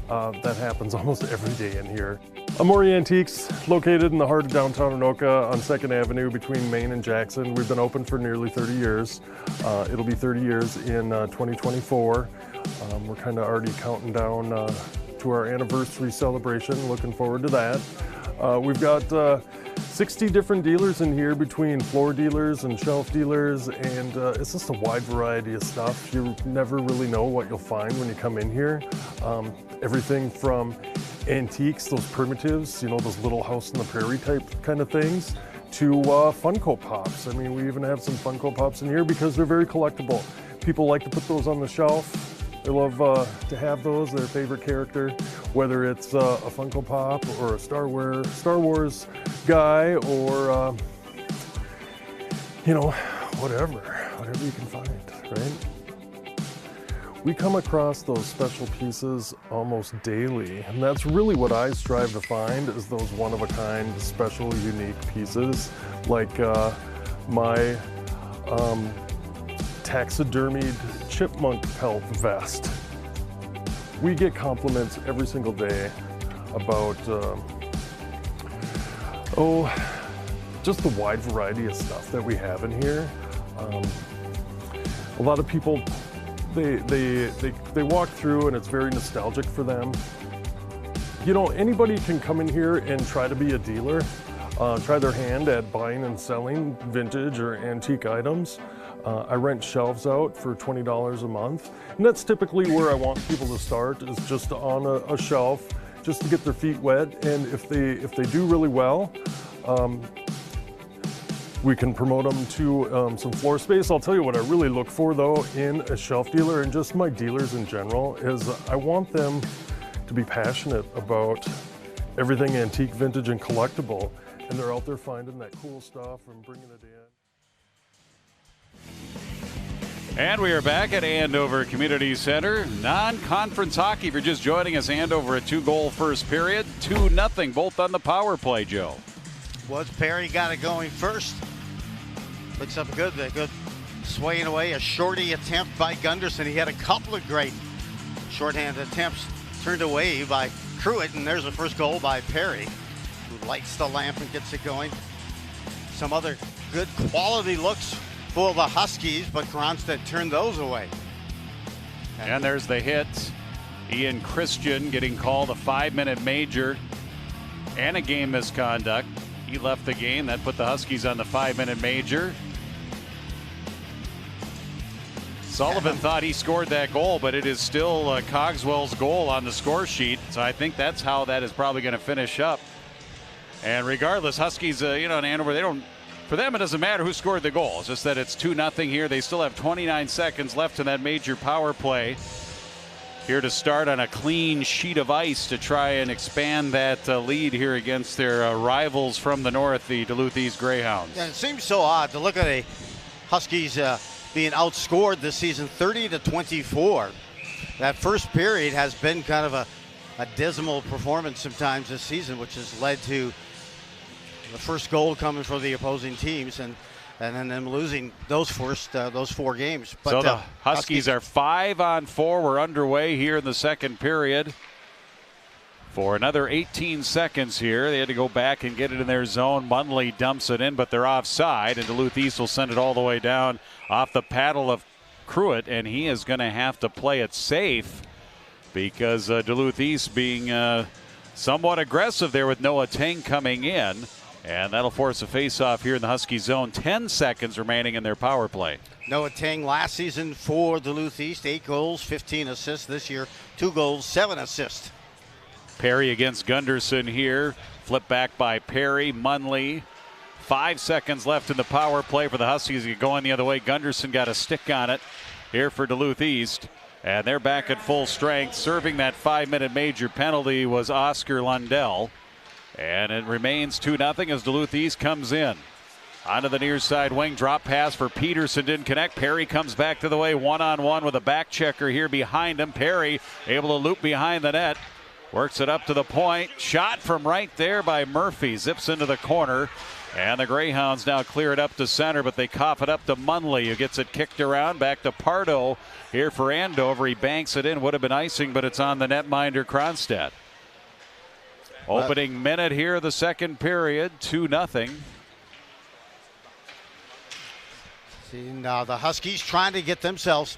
That happens almost every day in here. Amori Antiques, located in the heart of downtown Anoka on 2nd Avenue between Main and Jackson. We've been open for nearly 30 years. It'll be 30 years in 2024. We're kind of already counting down to our anniversary celebration. Looking forward to that. We've got 60 different dealers in here between floor dealers and shelf dealers, and it's just a wide variety of stuff. You never really know what you'll find when you come in here. Everything from antiques, those primitives, you know, those little house in the prairie type kind of things, to Funko Pops. I mean, we even have some Funko Pops in here because they're very collectible. People like to put those on the shelf. They love to have those, their favorite character, whether it's a Funko Pop or a Star Wars guy, or, you know, whatever you can find, right? We come across those special pieces almost daily, and that's really what I strive to find, is those one-of-a-kind, special, unique pieces, like my taxidermied chipmunk pelt vest. We get compliments every single day about, just the wide variety of stuff that we have in here. A lot of people, they walk through and it's very nostalgic for them. You know, anybody can come in here and try to be a dealer, try their hand at buying and selling vintage or antique items. I rent shelves out for $20 a month, and that's typically where I want people to start, is just on a shelf, just to get their feet wet. And if they do really well, we can promote them to some floor space. I'll tell you what I really look for though in a shelf dealer, and just my dealers in general, is I want them to be passionate about everything antique, vintage, and collectible, and they're out there finding that cool stuff and bringing it in. And we are back at Andover Community Center. Non-conference hockey. If you're just joining us, Andover a 2-goal first period, 2-0, both on the power play, Joe. Was Perry got it going first. Looks up good. The good swaying away. A shorty attempt by Gunderson. He had a couple of great shorthand attempts turned away by Pruitt, and there's the first goal by Perry, who lights the lamp and gets it going. Some other good quality looks for the Huskies, but Kronstedt turned those away. And there's the hit. Ian Christian getting called a 5-minute major and a game misconduct. He left the game. That put the Huskies on the 5-minute major. Sullivan thought he scored that goal, but it is still Cogswell's goal on the score sheet. So I think that's how that is probably going to finish up. And regardless, Huskies, in Andover, for them, it doesn't matter who scored the goal. It's just that it's 2-0 here. They still have 29 seconds left in that major power play. Here to start on a clean sheet of ice to try and expand that lead here against their rivals from the north, the Duluth East Greyhounds. Yeah, it seems so odd to look at a Huskies being outscored this season 30-24. That first period has been kind of a dismal performance sometimes this season, which has led to the first goal coming for the opposing teams, and then them losing those four games. But so the Huskies are 5-on-4. We're underway here in the second period. For another 18 seconds here, they had to go back and get it in their zone. Munley dumps it in, but they're offside, and Duluth East will send it all the way down off the paddle of Pruitt, and he is going to have to play it safe because Duluth East being somewhat aggressive there with Noah Tang coming in. And that'll force a face-off here in the Husky zone. 10 seconds remaining in their power play. Noah Tang last season for Duluth East, 8 goals, 15 assists. This year, 2 goals, 7 assists. Perry against Gunderson here. Flip back by Perry. Munley. 5 seconds left in the power play for the Huskies. Going the other way. Gunderson got a stick on it here for Duluth East. And they're back at full strength. Serving that 5-minute major penalty was Oscar Lundell. And it remains 2-0 as Duluth East comes in. Onto the near side wing. Drop pass for Peterson. Didn't connect. Perry comes back to the way. One-on-one with a back checker here behind him. Perry able to loop behind the net. Works it up to the point. Shot from right there by Murphy. Zips into the corner. And the Greyhounds now clear it up to center, but they cough it up to Munley, who gets it kicked around. Back to Pardo here for Andover. He banks it in. Would have been icing, but it's on the netminder Kronstedt. Opening minute here of the second period, 2-0. See, now the Huskies trying to get themselves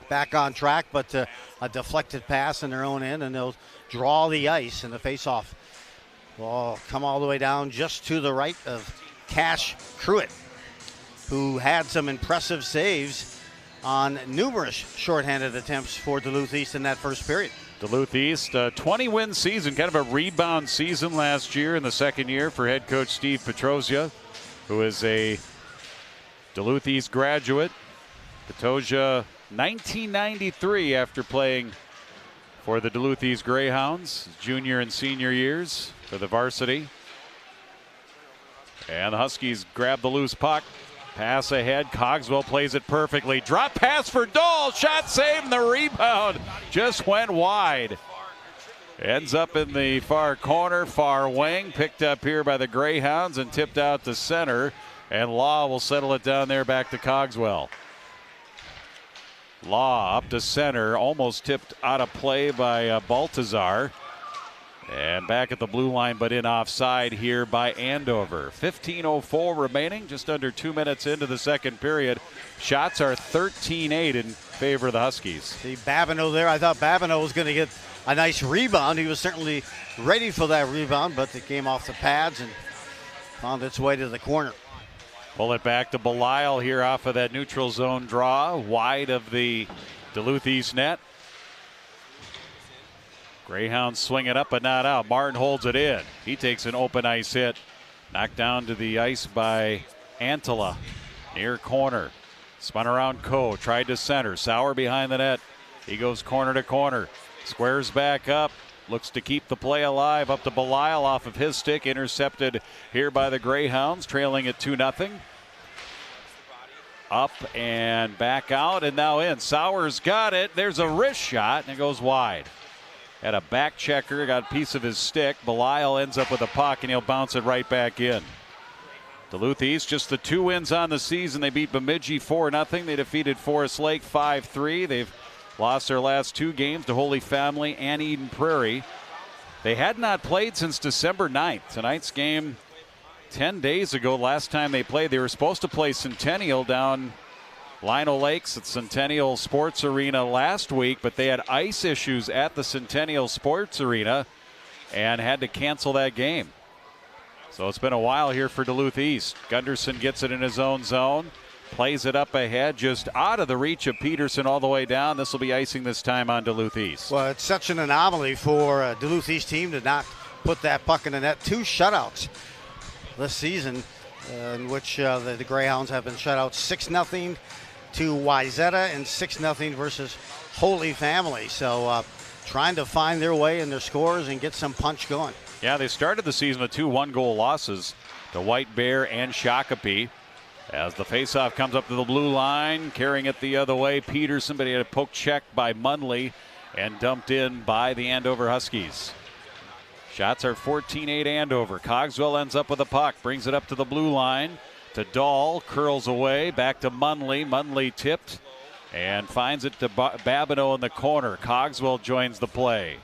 back on track, but a deflected pass in their own end, and they'll draw the ice, and the face-off will come all the way down just to the right of Cash Pruitt, who had some impressive saves on numerous shorthanded attempts for Duluth East in that first period. Duluth East, a 20-win season, kind of a rebound season last year in the second year for head coach Steve Petrozia, who is a Duluth East graduate. Petrozia, 1993 after playing for the Duluth East Greyhounds, junior and senior years for the varsity. And the Huskies grab the loose puck. Pass ahead. Cogswell plays it perfectly. Drop pass for Dahl. Shot saved, and the rebound just went wide. Ends up in the far corner, far wing. Picked up here by the Greyhounds and tipped out to center. And Law will settle it down there back to Cogswell. Law up to center, almost tipped out of play by Baltazar. And back at the blue line, but in offside here by Andover. 15:04 remaining, just under 2 minutes into the second period. Shots are 13-8 in favor of the Huskies. See Babineau there. I thought Babineau was going to get a nice rebound. He was certainly ready for that rebound, but it came off the pads and found its way to the corner. Pull it back to Belisle here off of that neutral zone draw, wide of the Duluth East net. Greyhounds swing it up but not out. Martin holds it in. He takes an open ice hit. Knocked down to the ice by Antela. Near corner. Spun around Coe. Tried to center. Sauer behind the net. He goes corner to corner. Squares back up. Looks to keep the play alive. Up to Belisle off of his stick. Intercepted here by the Greyhounds. Trailing at 2-0. Up and back out and now in. Sauer's got it. There's a wrist shot and it goes wide. Had a back checker, got a piece of his stick. Belisle ends up with a puck, and he'll bounce it right back in. Duluth East, just the 2 wins on the season. They beat Bemidji 4-0. They defeated Forest Lake 5-3. They've lost their last 2 games to Holy Family and Eden Prairie. They had not played since December 9th. Tonight's game 10 days ago, last time they played. They were supposed to play Centennial down Lino Lakes at Centennial Sports Arena last week, but they had ice issues at the Centennial Sports Arena and had to cancel that game. So it's been a while here for Duluth East. Gunderson gets it in his own zone, plays it up ahead, just out of the reach of Peterson all the way down. This will be icing this time on Duluth East. Well, it's such an anomaly for a Duluth East team to not put that puck in the net. 2 shutouts this season in which the Greyhounds have been shut out 6-0 to Wayzata and 6-0 versus Holy Family. So trying to find their way in their scores and get some punch going. Yeah, they started the season with 2 one-goal losses to White Bear and Shakopee. As the faceoff comes up to the blue line, carrying it the other way, Peterson, but he had a poke check by Munley and dumped in by the Andover Huskies. Shots are 14-8 Andover. Cogswell ends up with a puck, brings it up to the blue line. To Dahl, curls away, back to Munley. Munley tipped and finds it to Babineau in the corner. Cogswell joins the play.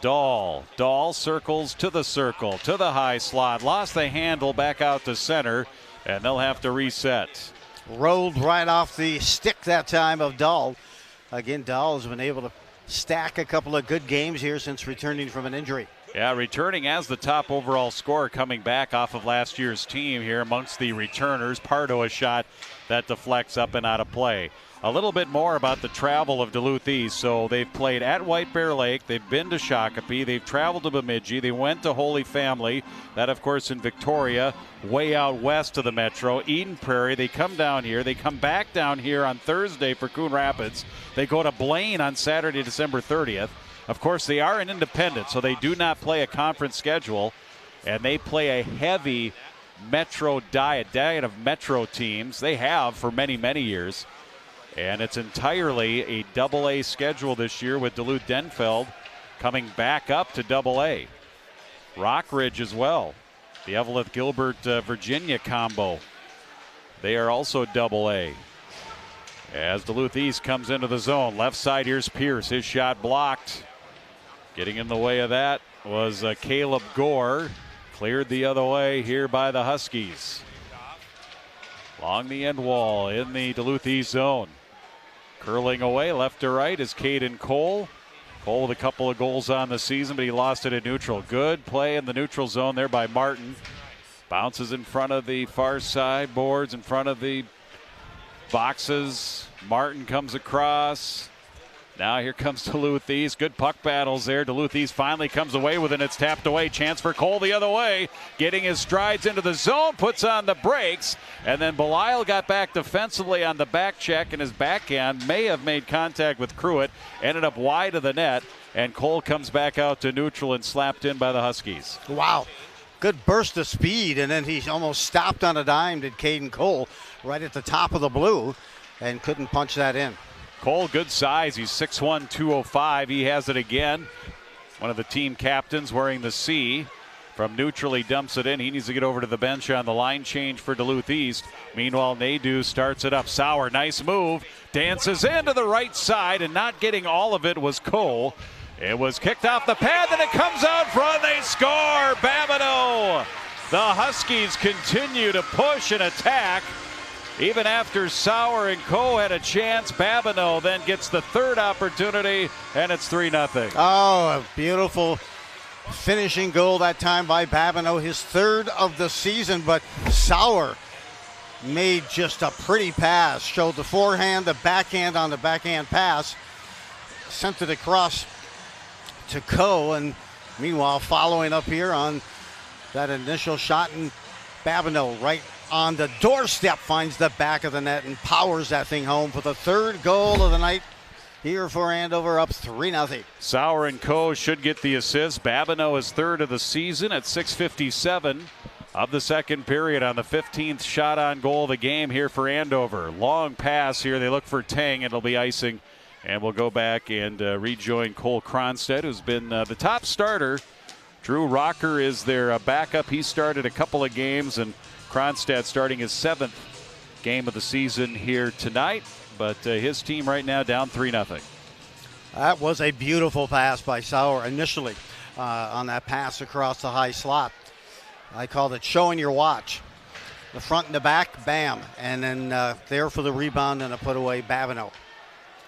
Dahl circles to the circle, to the high slot. Lost the handle back out to center, and they'll have to reset. Rolled right off the stick that time of Dahl. Again, Dahl has been able to stack a couple of good games here since returning from an injury. Yeah, returning as the top overall scorer, coming back off of last year's team here amongst the returners. Pardo a shot that deflects up and out of play. A little bit more about the travel of Duluth East. So they've played at White Bear Lake. They've been to Shakopee. They've traveled to Bemidji. They went to Holy Family. That, of course, in Victoria, way out west of the metro. Eden Prairie. They come down here. They come back down here on Thursday for Coon Rapids. They go to Blaine on Saturday, December 30th. Of course, they are an independent, so they do not play a conference schedule, and they play a heavy metro diet of metro teams. They have for many, many years, and it's entirely a Double-A schedule this year with Duluth Denfeld coming back up to Double-A. Rockridge as well. The Eveleth Gilbert Virginia combo. They are also Double-A. As Duluth East comes into the zone, left side, here's Pierce. His shot blocked. Getting in the way of that was Caleb Gore. Cleared the other way here by the Huskies. Along the end wall in the Duluth East zone. Curling away left to right is Caden Cole. Cole with a couple of goals on the season, but he lost it at neutral. Good play in the neutral zone there by Martin. Bounces in front of the far side boards, in front of the boxes. Martin comes across. Now here comes Duluth East. Good puck battles there. Duluth East finally comes away with it. It's tapped away. Chance for Cole the other way. Getting his strides into the zone. Puts on the brakes. And then Belisle got back defensively on the back check. And his backhand may have made contact with Cruitt. Ended up wide of the net. And Cole comes back out to neutral and slapped in by the Huskies. Wow. Good burst of speed. And then he almost stopped on a dime, did Caden Cole, right at the top of the blue. And couldn't punch that in. Cole, good size. He's 6'1", 205. He has it again. One of the team captains wearing the C. From neutral, he dumps it in. He needs to get over to the bench on the line change for Duluth East. Meanwhile, Nadeau starts it up. Sauer, nice move. Dances into the right side, and not getting all of it was Cole. It was kicked off the pad, then it comes out front. They score! Babineau! The Huskies continue to push and attack. Even after Sauer and Coe had a chance, Babineau then gets the third opportunity, and it's 3-0. Oh, a beautiful finishing goal that time by Babineau, his third of the season, but Sauer made just a pretty pass, showed the forehand, the backhand on the backhand pass, sent it across to Coe, and meanwhile following up here on that initial shot, and Babineau right on the doorstep finds the back of the net and powers that thing home for the third goal of the night here for Andover, up 3-0. Sauer and Coe should get the assist. Babineau is third of the season at 6:57 of the second period on the 15th shot on goal of the game here for Andover. Long pass here. They look for Tang. It'll be icing. And we'll go back and rejoin Cole Cronstead, who's been the top starter. Drew Rocker is their backup. He started a couple of games, and Cronstead starting his 7th game of the season here tonight. But his team right now down 3-0. That was a beautiful pass by Sauer initially on that pass across the high slot. I called it showing your watch. The front and the back, bam. And then there for the rebound and a put away, Babineau.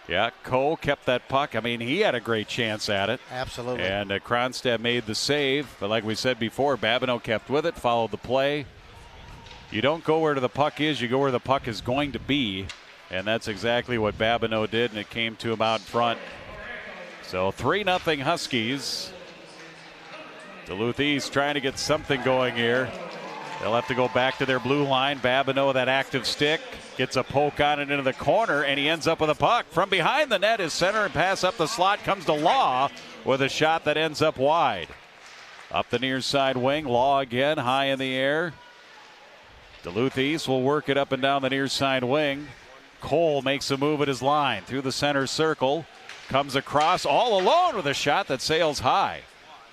Yeah, Cole kept that puck. I mean, he had a great chance at it. Absolutely. And Cronstead made the save. But like we said before, Babineau kept with it, followed the play. You don't go where the puck is, you go where the puck is going to be. And that's exactly what Babineau did, and it came to him out front. So 3-0 Huskies. Duluth East trying to get something going here. They'll have to go back to their blue line. Babineau with that active stick. Gets a poke on it into the corner, and he ends up with a puck. From behind the net is center and pass up the slot. Comes to Law with a shot that ends up wide. Up the near side wing. Law again high in the air. Duluth East will work it up and down the near side wing. Cole makes a move at his line through the center circle. Comes across all alone with a shot that sails high.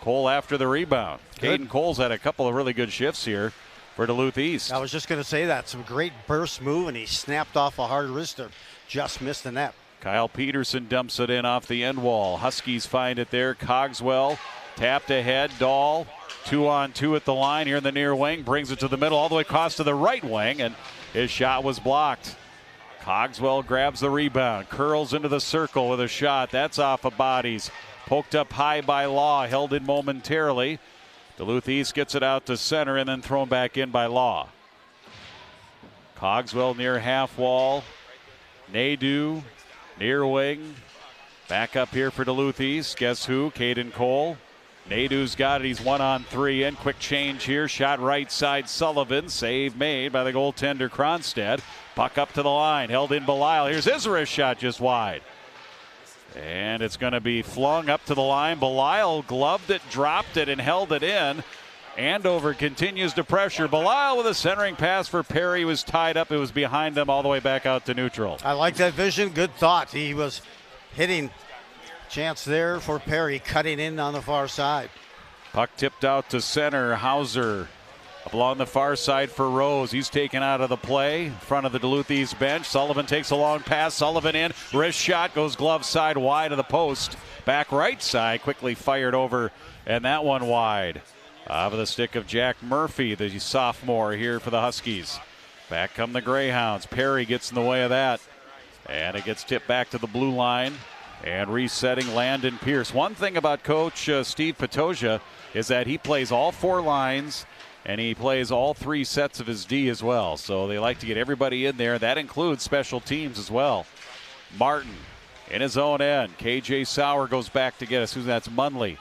Cole after the rebound. Caden Cole's had a couple of really good shifts here for Duluth East. I was just going to say that. Some great burst move, and he snapped off a hard wrister. Just missed the net. Kyle Peterson dumps it in off the end wall. Huskies find it there. Cogswell tapped ahead. Dahl 2-on-2 at the line here in the near wing. Brings it to the middle all the way across to the right wing, and his shot was blocked. Cogswell grabs the rebound, curls into the circle with a shot. That's off of bodies. Poked up high by Law, held in momentarily. Duluth East gets it out to center and then thrown back in by Law. Cogswell near half wall. Nadeau near wing. Back up here for Duluth East. Guess who? Caden Cole. Nadeau's got it. He's 1-on-3 in. Quick change here. Shot right side Sullivan. Save made by the goaltender Cronstead. Puck up to the line. Held in Belisle. Here's Isra's shot just wide. And it's going to be flung up to the line. Belisle gloved it, dropped it, and held it in. Andover continues to pressure. Belisle with a centering pass for Perry was tied up. It was behind them all the way back out to neutral. I like that vision. Good thought. He was hitting. Chance there for Perry, cutting in on the far side. Puck tipped out to center. Hauser up along the far side for Rose. He's taken out of the play in front of the Duluth East bench. Sullivan takes a long pass. Sullivan in. Wrist shot goes glove side wide of the post. Back right side. Quickly fired over. And that one wide. Off of the stick of Jack Murphy, the sophomore here for the Huskies. Back come the Greyhounds. Perry gets in the way of that. And it gets tipped back to the blue line. And resetting Landon Pierce. One thing about Coach Steve Patoja is that he plays all 4 lines and he plays all 3 sets of his D as well. So they like to get everybody in there. That includes special teams as well. Martin in his own end. KJ Sauer goes back to get us. That's Munley.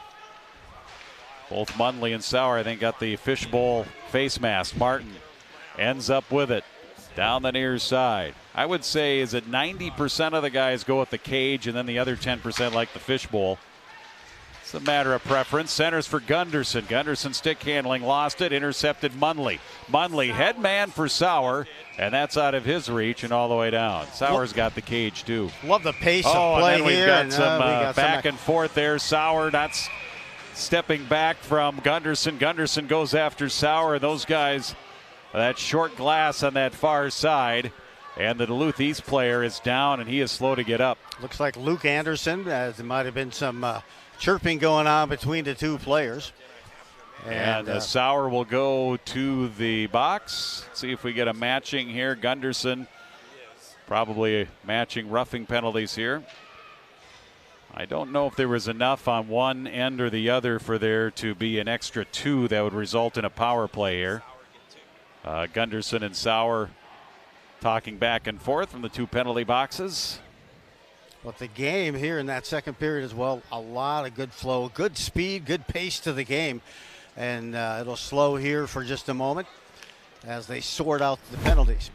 Both Munley and Sauer, I think, got the fishbowl face mask. Martin ends up with it. Down the near side. I would say is that 90% of the guys go with the cage and then the other 10% like the fishbowl. It's a matter of preference. Centers for Gunderson. Gunderson stick handling, lost it, intercepted Munley. Munley head man for Sauer, and that's out of his reach and all the way down. Sauer's got the cage too. Love the pace of and play then we've here. got some back and forth there. Sauer, that's stepping back from Gunderson. Gunderson goes after Sauer. Those guys, that short glass on that far side. And the Duluth East player is down, and he is slow to get up. Looks like Luke Anderson, as there might have been some chirping going on between the two players. And Sauer will go to the box. See if we get a matching here. Gunderson, probably matching roughing penalties here. I don't know if there was enough on one end or the other for there to be an extra 2 that would result in a power play here. Gunderson and Sauer talking back and forth from the 2 penalty boxes. But the game here in that second period as well, a lot of good flow, good speed, good pace to the game. And it'll slow here for just a moment as they sort out the penalties.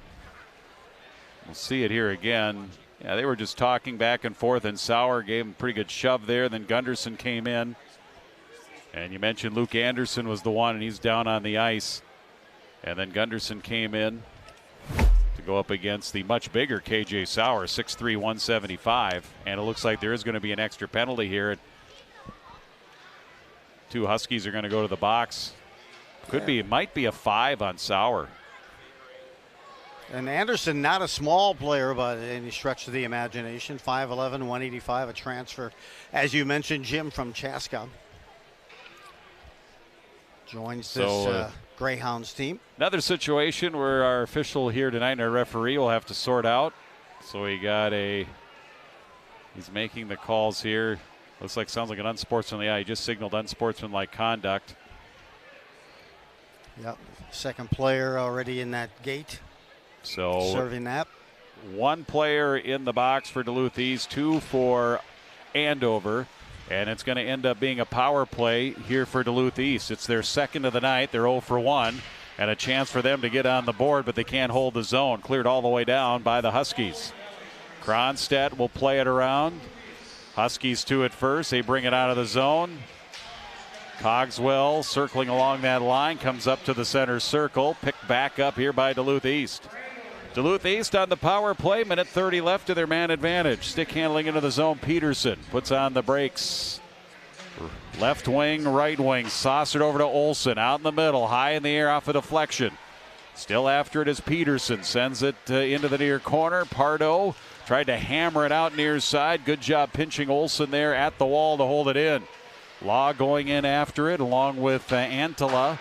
We'll see it here again. Yeah, they were just talking back and forth, and Sauer gave him a pretty good shove there. Then Gunderson came in. And you mentioned Luke Anderson was the one, and he's down on the ice. And then Gunderson came in to go up against the much bigger KJ Sauer, 6'3", 175. And it looks like there is going to be an extra penalty here. 2 Huskies are going to go to the box. Might be a 5 on Sauer. And Anderson, not a small player by any stretch of the imagination. 5'11", 185, a transfer, as you mentioned, Jim, from Chaska. Joins this Greyhounds team. Another situation where our official here tonight and our referee will have to sort out. So he's making the calls here. Sounds like an unsportsmanlike. He just signaled unsportsmanlike conduct. Yep, second player already in that gate. So serving that. 1 player in the box for Duluth East, 2 for Andover. And it's going to end up being a power play here for Duluth East. It's their second of the night. They're 0 for 1. And a chance for them to get on the board, but they can't hold the zone. Cleared all the way down by the Huskies. Kronstadt will play it around. Huskies 2 at first. They bring it out of the zone. Cogswell circling along that line, comes up to the center circle. Picked back up here by Duluth East. Duluth East on the power play. Minute 30 left to their man advantage. Stick handling into the zone. Peterson puts on the brakes. Left wing, right wing. Saucered over to Olsen. Out in the middle. High in the air off a deflection. Still after it is Peterson. Sends it into the near corner. Pardo tried to hammer it out near side. Good job pinching Olsen there at the wall to hold it in. Law going in after it along with Antala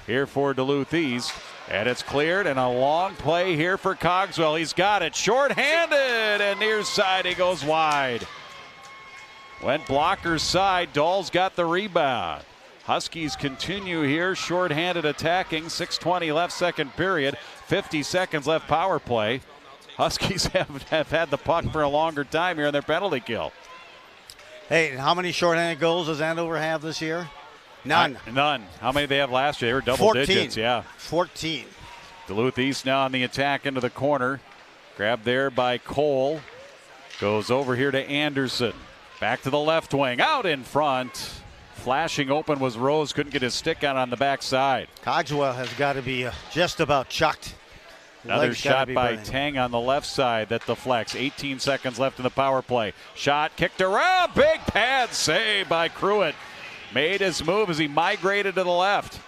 here for Duluth East. And it's cleared, and a long play here for Cogswell. He's got it short-handed, and near side he goes wide. Went blocker's side. Dahl's got the rebound. Huskies continue here, short-handed attacking. 6:20 left second period. 50 seconds left power play. Huskies have had the puck for a longer time here on their penalty kill. Hey, how many short-handed goals does Andover have this year? None. None. How many did they have last year? They were double 14. digits, yeah. 14. Duluth East now on the attack into the corner. Grabbed there by Cole. Goes over here to Anderson. Back to the left wing. Out in front. Flashing open was Rose. Couldn't get his stick on the backside. Cogswell has got to be just about chucked. Another shot by Tang on the left side that deflects. 18 seconds left in the power play. Shot kicked around. Big pad save by Pruitt. Made his move as he migrated to the left.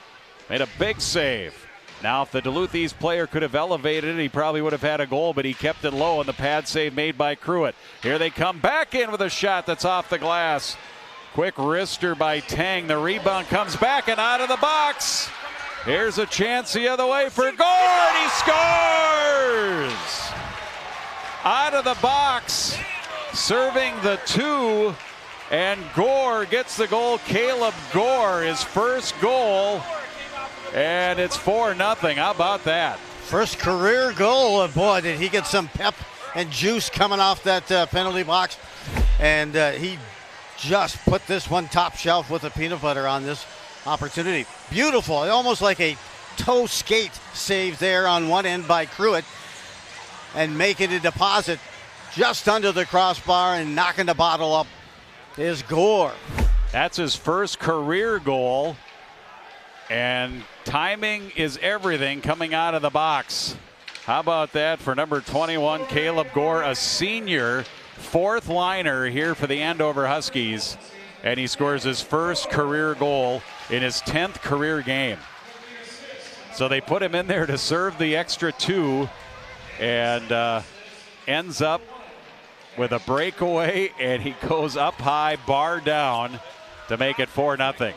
Made a big save. Now, if the Duluth East player could have elevated it, he probably would have had a goal, but he kept it low, and the pad save made by Pruitt. Here they come back in with a shot that's off the glass. Quick wrister by Tang. The rebound comes back and out of the box. Here's a chance the other way for Gore, and he scores! Out of the box, serving the 2, and Gore gets the goal. Caleb Gore, his first goal, and it's 4-0. How about that? First career goal, and boy, did he get some pep and juice coming off that penalty box. And he just put this one top shelf with the peanut butter on this opportunity. Beautiful, almost like a toe skate save there on one end by Pruitt, and making a deposit just under the crossbar and knocking the bottle up is Gore. That's his first career goal, and timing is everything coming out of the box. How about that for number 21, Caleb Gore, a senior, fourth liner here for the Andover Huskies. and he scores his first career goal in his 10th career game. So they put him in there to serve the extra 2, and ends up with a breakaway, and he goes up high, bar down, to make it 4-0.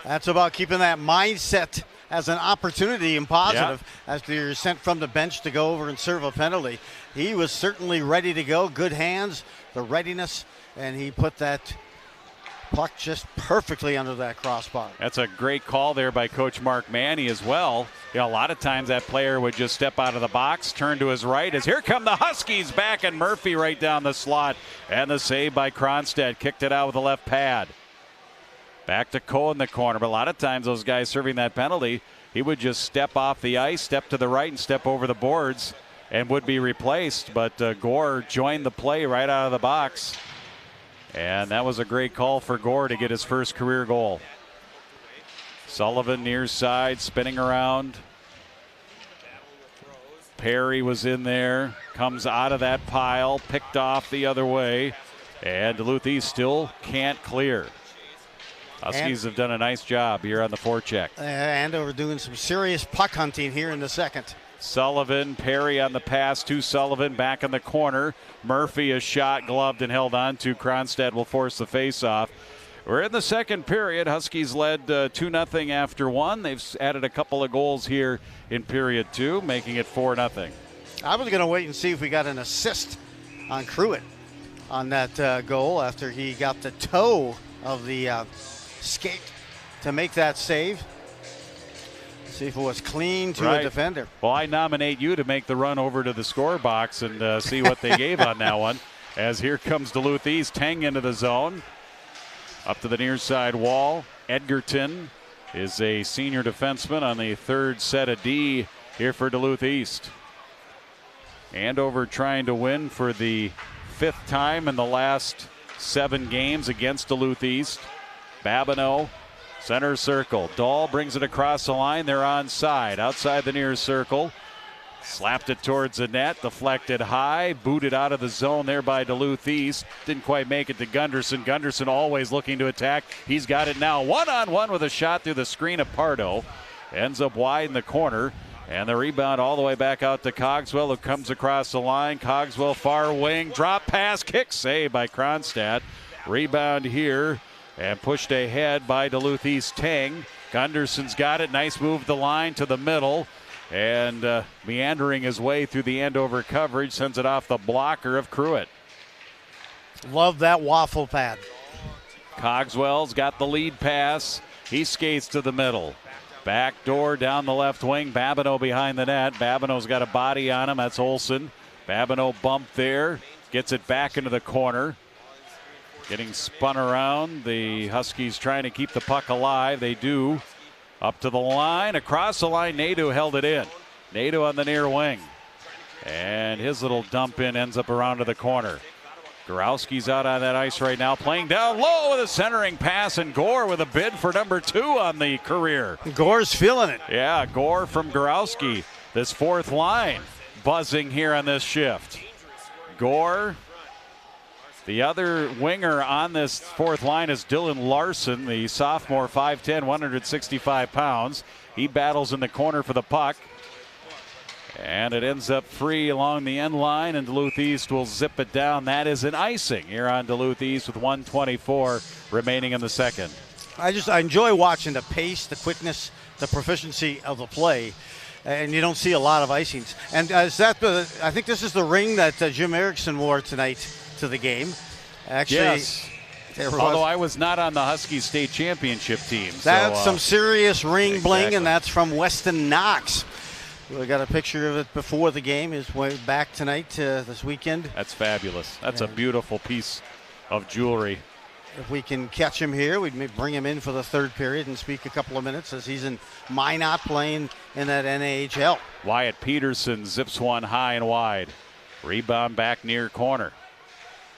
That's about keeping that mindset as an opportunity and positive after you're sent from the bench to go over and serve a penalty. He was certainly ready to go. Good hands, the readiness, and he put that puck just perfectly under that crossbar. That's a great call there by Coach Mark Manny as well. You know, a lot of times that player would just step out of the box, turn to his right, as here come the Huskies back, and Murphy right down the slot. And the save by Cronstedt, kicked it out with the left pad. Back to Cole in the corner, but a lot of times those guys serving that penalty, he would just step off the ice, step to the right, and step over the boards, and would be replaced. But Gore joined the play right out of the box. And that was a great call for Gore to get his first career goal. Sullivan near side, spinning around. Perry was in there, comes out of that pile, picked off the other way, and Duluth East still can't clear. Huskies have done a nice job here on the forecheck. Andover doing some serious puck hunting here in the second. Sullivan, Perry on the pass to Sullivan, back in the corner. Murphy is shot, gloved, and held on to. Cronstedt will force the faceoff. We're in the second period. Huskies led 2-0 after one. They've added a couple of goals here in period 2, making it 4-0. I was going to wait and see if we got an assist on Cruitt on that goal after he got the toe of the skate to make that save. See if it was clean to a defender. Well, I nominate you to make the run over to the score box and see what they gave on that one. As here comes Duluth East, Tang into the zone. Up to the near side wall. Edgerton is a senior defenseman on the third set of D here for Duluth East. Andover trying to win for the 5th time in the last 7 games against Duluth East. Babineau, center circle. Dahl brings it across the line. They're onside. Outside the near circle. Slapped it towards the net. Deflected high. Booted out of the zone there by Duluth East. Didn't quite make it to Gunderson. Gunderson always looking to attack. He's got it now. 1-on-1 with a shot through the screen of Pardo. Ends up wide in the corner. And the rebound all the way back out to Cogswell, who comes across the line. Cogswell far wing. Drop pass. Kick save by Cronstedt. Rebound here. And pushed ahead by Duluth East Tang. Gunderson's got it. Nice move to the line to the middle. And meandering his way through the Andover coverage. Sends it off the blocker of Cruitt. Love that waffle pad. Cogswell's got the lead pass. He skates to the middle. Back door down the left wing. Babineau behind the net. Babineau's got a body on him. That's Olsen. Babineau bumped there. Gets it back into the corner. Getting spun around. The Huskies trying to keep the puck alive. They do. Up to the line. Across the line. Nadeau held it in. Nadeau on the near wing. And his little dump in ends up around to the corner. Gorowski's out on that ice right now. Playing down low with a centering pass. And Gore with a bid for number 2 on the career. Gore's feeling it. Yeah, Gore from Gorowski. This 4th line buzzing here on this shift. Gore. The other winger on this 4th line is Dylan Larson, the sophomore, 5'10", 165 pounds. He battles in the corner for the puck. And it ends up free along the end line, and Duluth East will zip it down. That is an icing here on Duluth East with 1:24 remaining in the second. I enjoy watching the pace, the quickness, the proficiency of the play. And you don't see a lot of icings. And I think this is the ring that Jim Erickson wore tonight to the game. Actually, yes. Although I was not on the Huskies state championship team. That's some serious ring bling, and that's from Weston Knox. We got a picture of it before the game. His way back tonight this weekend. That's fabulous. That's a beautiful piece of jewelry. If we can catch him here, we'd bring him in for the 3rd period and speak a couple of minutes as he's in Minot playing in that NAHL. Wyatt Peterson zips one high and wide. Rebound back near corner.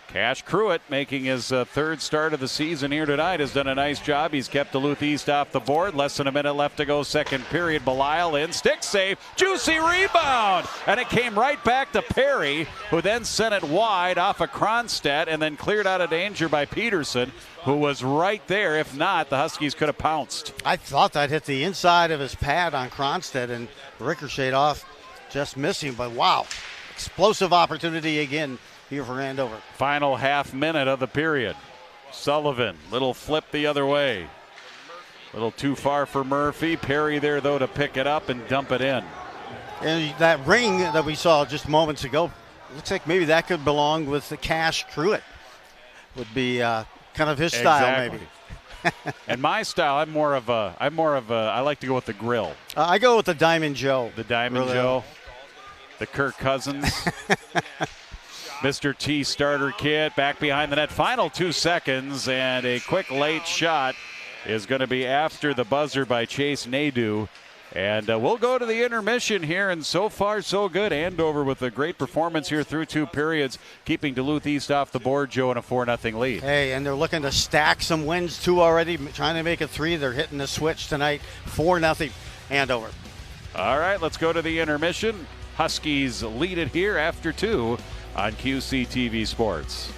Cash Cruitt, making his third start of the season here tonight, has done a nice job. He's kept Duluth East off the board. Less than a minute left to go, second period. Belisle in, stick save, juicy rebound, and it came right back to Perry, who then sent it wide off of Cronstedt and then cleared out of danger by Peterson, who was right there. If not, the Huskies could have pounced. I thought that hit the inside of his pad on Cronstedt and ricocheted off, just missing, but wow. Explosive opportunity again here for Andover. Final half minute of the period. Sullivan, little flip the other way. Little too far for Murphy. Perry there, though, to pick it up and dump it in. And that ring that we saw just moments ago, looks like maybe that could belong with the Cash Cruitt. Would be kind of his style, maybe. And my style, I like to go with the grill. I go with the Diamond Joe. The Diamond Joe. The Kirk Cousins. Mr. T starter kit back behind the net. Final 2 seconds, and a quick late shot is going to be after the buzzer by Chase Nadeau. And we'll go to the intermission here, and so far so good. Andover with a great performance here through 2 periods, keeping Duluth East off the board, Joe, in a 4-0 lead. Hey, and they're looking to stack some wins, 2 already, trying to make it 3. They're hitting the switch tonight, 4-0 Andover. All right, let's go to the intermission. Huskies lead it here after 2 on QCTV Sports.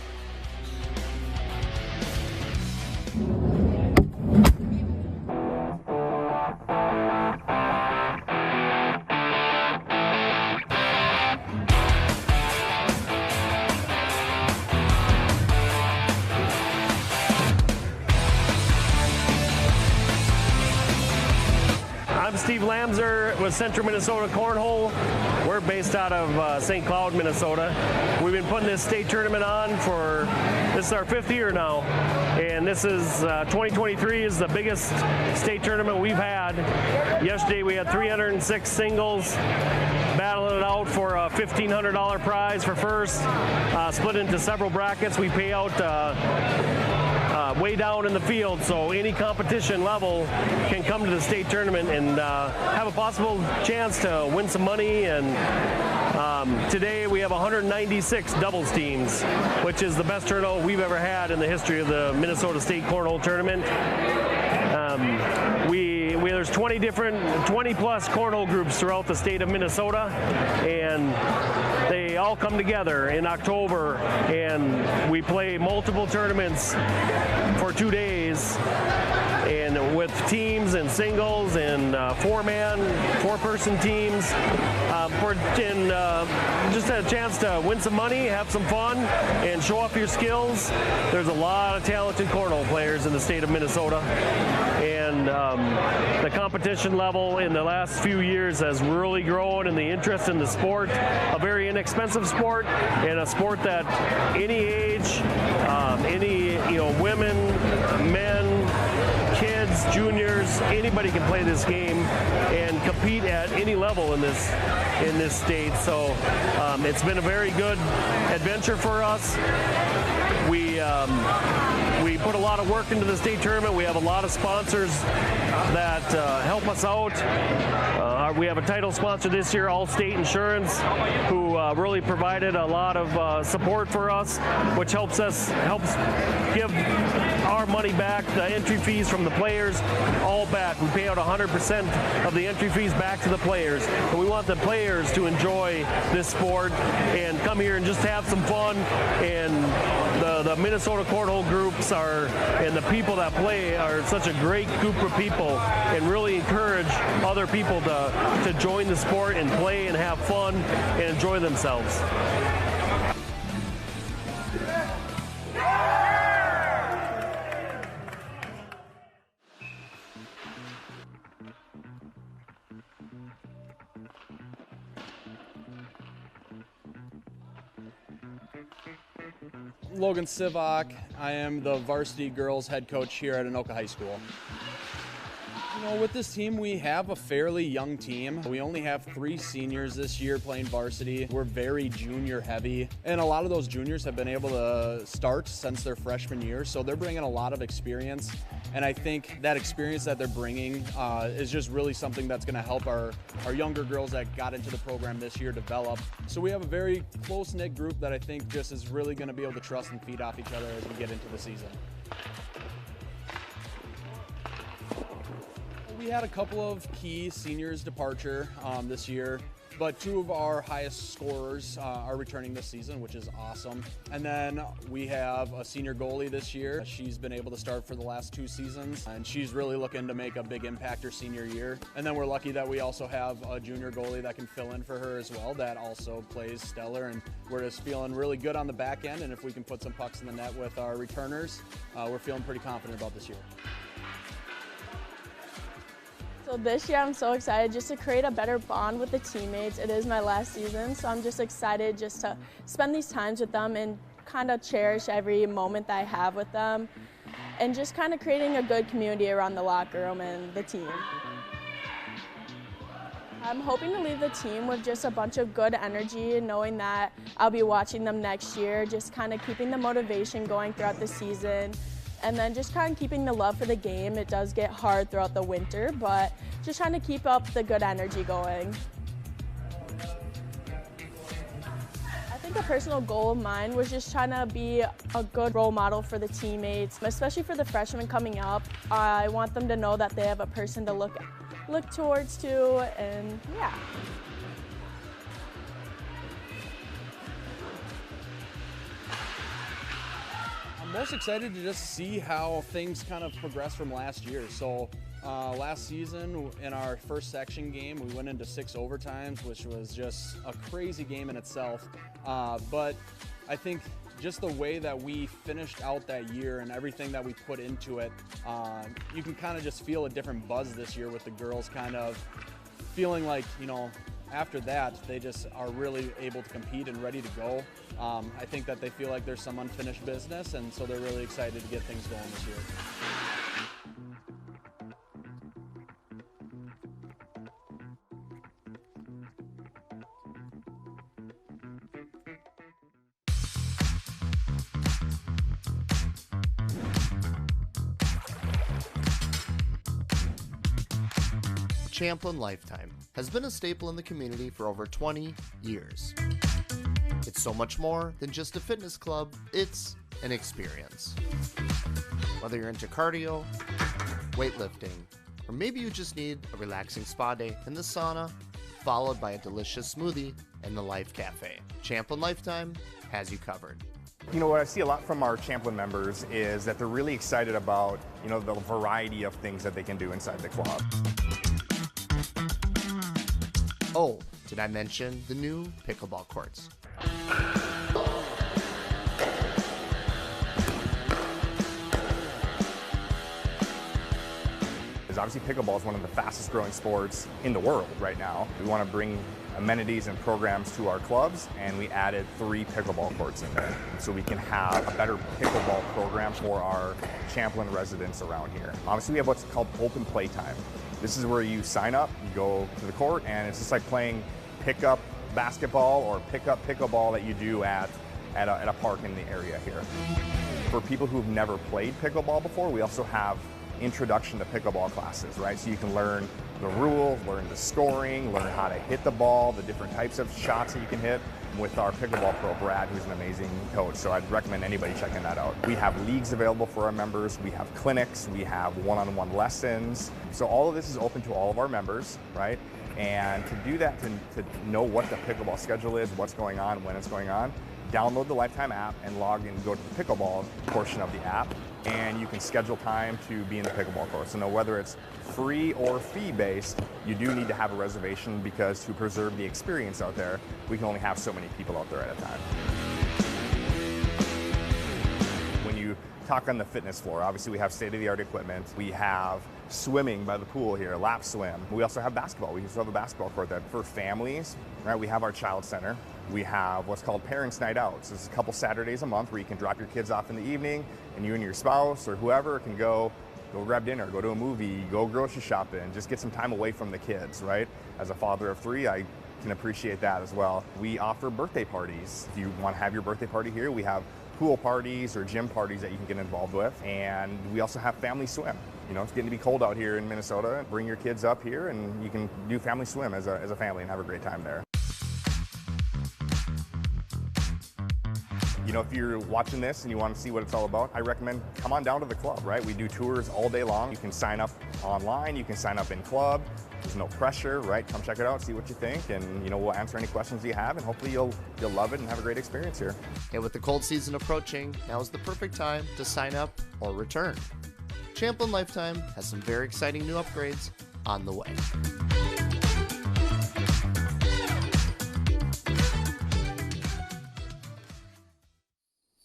I'm Steve Lamser with Central Minnesota Cornhole. We're based out of St. Cloud, Minnesota. We've been putting this state tournament on this is our 5th year now. And this is 2023 is the biggest state tournament we've had. Yesterday we had 306 singles, battling it out for a $1,500 prize for first. Split into several brackets. We pay out way down in the field, so any competition level can come to the state tournament and have a possible chance to win some money. And today we have 196 doubles teams, which is the best turnout we've ever had in the history of the Minnesota State Cornhole Tournament. There's 20 plus cornhole groups throughout the state of Minnesota, and they all come together in October, and we play multiple tournaments for 2 days, and with teams and singles and 4-person teams, just a chance to win some money, have some fun, and show off your skills. There's a lot of talented cornhole players in the state of Minnesota, and the competition level in the last few years has really grown, and the interest in the sport, a very inexpensive sport, and a sport that any age, women, men, kids, juniors, anybody can play this game and compete at any level in this state. So it's been a very good adventure for us. We put a lot of work into the state tournament. We have a lot of sponsors that help us out. We have a title sponsor this year, Allstate Insurance, who really provided a lot of support for us, which helps give our money back, the entry fees from the players, all back. We pay out 100% of the entry fees back to the players. And we want the players to enjoy this sport and come here and just have some fun. And the Minnesota Cornhole groups and the people that play are such a great group of people, and really encourage other people to join the sport and play and have fun and enjoy themselves. Logan Sivak. I am the varsity girls head coach here at Anoka High School. You know, with this team, we have a fairly young team. We only have 3 seniors this year playing varsity. We're very junior heavy, and a lot of those juniors have been able to start since their freshman year, so they're bringing a lot of experience. And I think that experience that they're bringing is just really something that's going to help our younger girls that got into the program this year develop. So we have a very close-knit group that I think just is really going to be able to trust and feed off each other as we get into the season. We had a couple of key seniors departure this year, but 2 of our highest scorers are returning this season, which is awesome. And then we have a senior goalie this year. She's been able to start for the last 2 seasons, and she's really looking to make a big impact her senior year. And then we're lucky that we also have a junior goalie that can fill in for her as well, that also plays stellar, and we're just feeling really good on the back end. And if we can put some pucks in the net with our returners, we're feeling pretty confident about this year. So this year I'm so excited just to create a better bond with the teammates. It is my last season, so I'm just excited just to spend these times with them and kind of cherish every moment that I have with them and just kind of creating a good community around the locker room and the team. I'm hoping to leave the team with just a bunch of good energy, knowing that I'll be watching them next year, just kind of keeping the motivation going throughout the season. And then just kind of keeping the love for the game. It does get hard throughout the winter, but just trying to keep up the good energy going. I think a personal goal of mine was just trying to be a good role model for the teammates, especially for the freshmen coming up. I want them to know that they have a person to look towards to, and yeah. I'm most excited to just see how things kind of progress from last year. So last season in our first section game, we went into 6 overtimes, which was just a crazy game in itself. But I think just the way that we finished out that year and everything that we put into it, you can kind of just feel a different buzz this year with the girls kind of feeling like, you know, after that, they just are really able to compete and ready to go. I think that they feel like there's some unfinished business, and so they're really excited to get things going this year. Champlin Lifetime has been a staple in the community for over 20 years. It's so much more than just a fitness club, it's an experience. Whether you're into cardio, weightlifting, or maybe you just need a relaxing spa day in the sauna, followed by a delicious smoothie in the Life Cafe, Champlin Lifetime has you covered. You know, what I see a lot from our Champlin members is that they're really excited about, you know, the variety of things that they can do inside the club. Oh, did I mention the new pickleball courts? Obviously, pickleball is one of the fastest growing sports in the world right now. We want to bring amenities and programs to our clubs, and we added 3 pickleball courts in there so we can have a better pickleball program for our Champlin residents around here. Obviously, we have what's called open play time. This is where you sign up, you go to the court, and it's just like playing pickup basketball or pickup pickleball that you do at a park in the area here. For people who've never played pickleball before, we also have introduction to pickleball classes, right? So you can learn the rules, learn the scoring, learn how to hit the ball, the different types of shots that you can hit with our pickleball pro, Brad, who's an amazing coach. So I'd recommend anybody checking that out. We have leagues available for our members. We have clinics. We have one-on-one lessons. So all of this is open to all of our members, right? And to do that, to know what the pickleball schedule is, what's going on, when it's going on, download the Lifetime app and log in, go to the pickleball portion of the app, and you can schedule time to be in the pickleball court. So now whether it's free or fee-based, you do need to have a reservation because to preserve the experience out there, we can only have so many people out there at a time. When you talk on the fitness floor, obviously we have state-of-the-art equipment. We have swimming by the pool here, lap swim. We also have basketball. We also have a basketball court that for families, right? We have our child center. We have what's called Parents Night Out. So it's a couple Saturdays a month where you can drop your kids off in the evening and you and your spouse or whoever can go Go grab dinner, go to a movie, go grocery shopping, just get some time away from the kids, right? As a father of 3, I can appreciate that as well. We offer birthday parties. If you want to have your birthday party here, we have pool parties or gym parties that you can get involved with. And we also have family swim. You know, it's getting to be cold out here in Minnesota. Bring your kids up here and you can do family swim as a family and have a great time there. You know, if you're watching this and you want to see what it's all about, I recommend come on down to the club, right? We do tours all day long. You can sign up online, you can sign up in club. There's no pressure, right? Come check it out, see what you think, and you know, we'll answer any questions you have, and hopefully you'll love it and have a great experience here. And with the cold season approaching, now is the perfect time to sign up or return. Champlain Lifetime has some very exciting new upgrades on the way.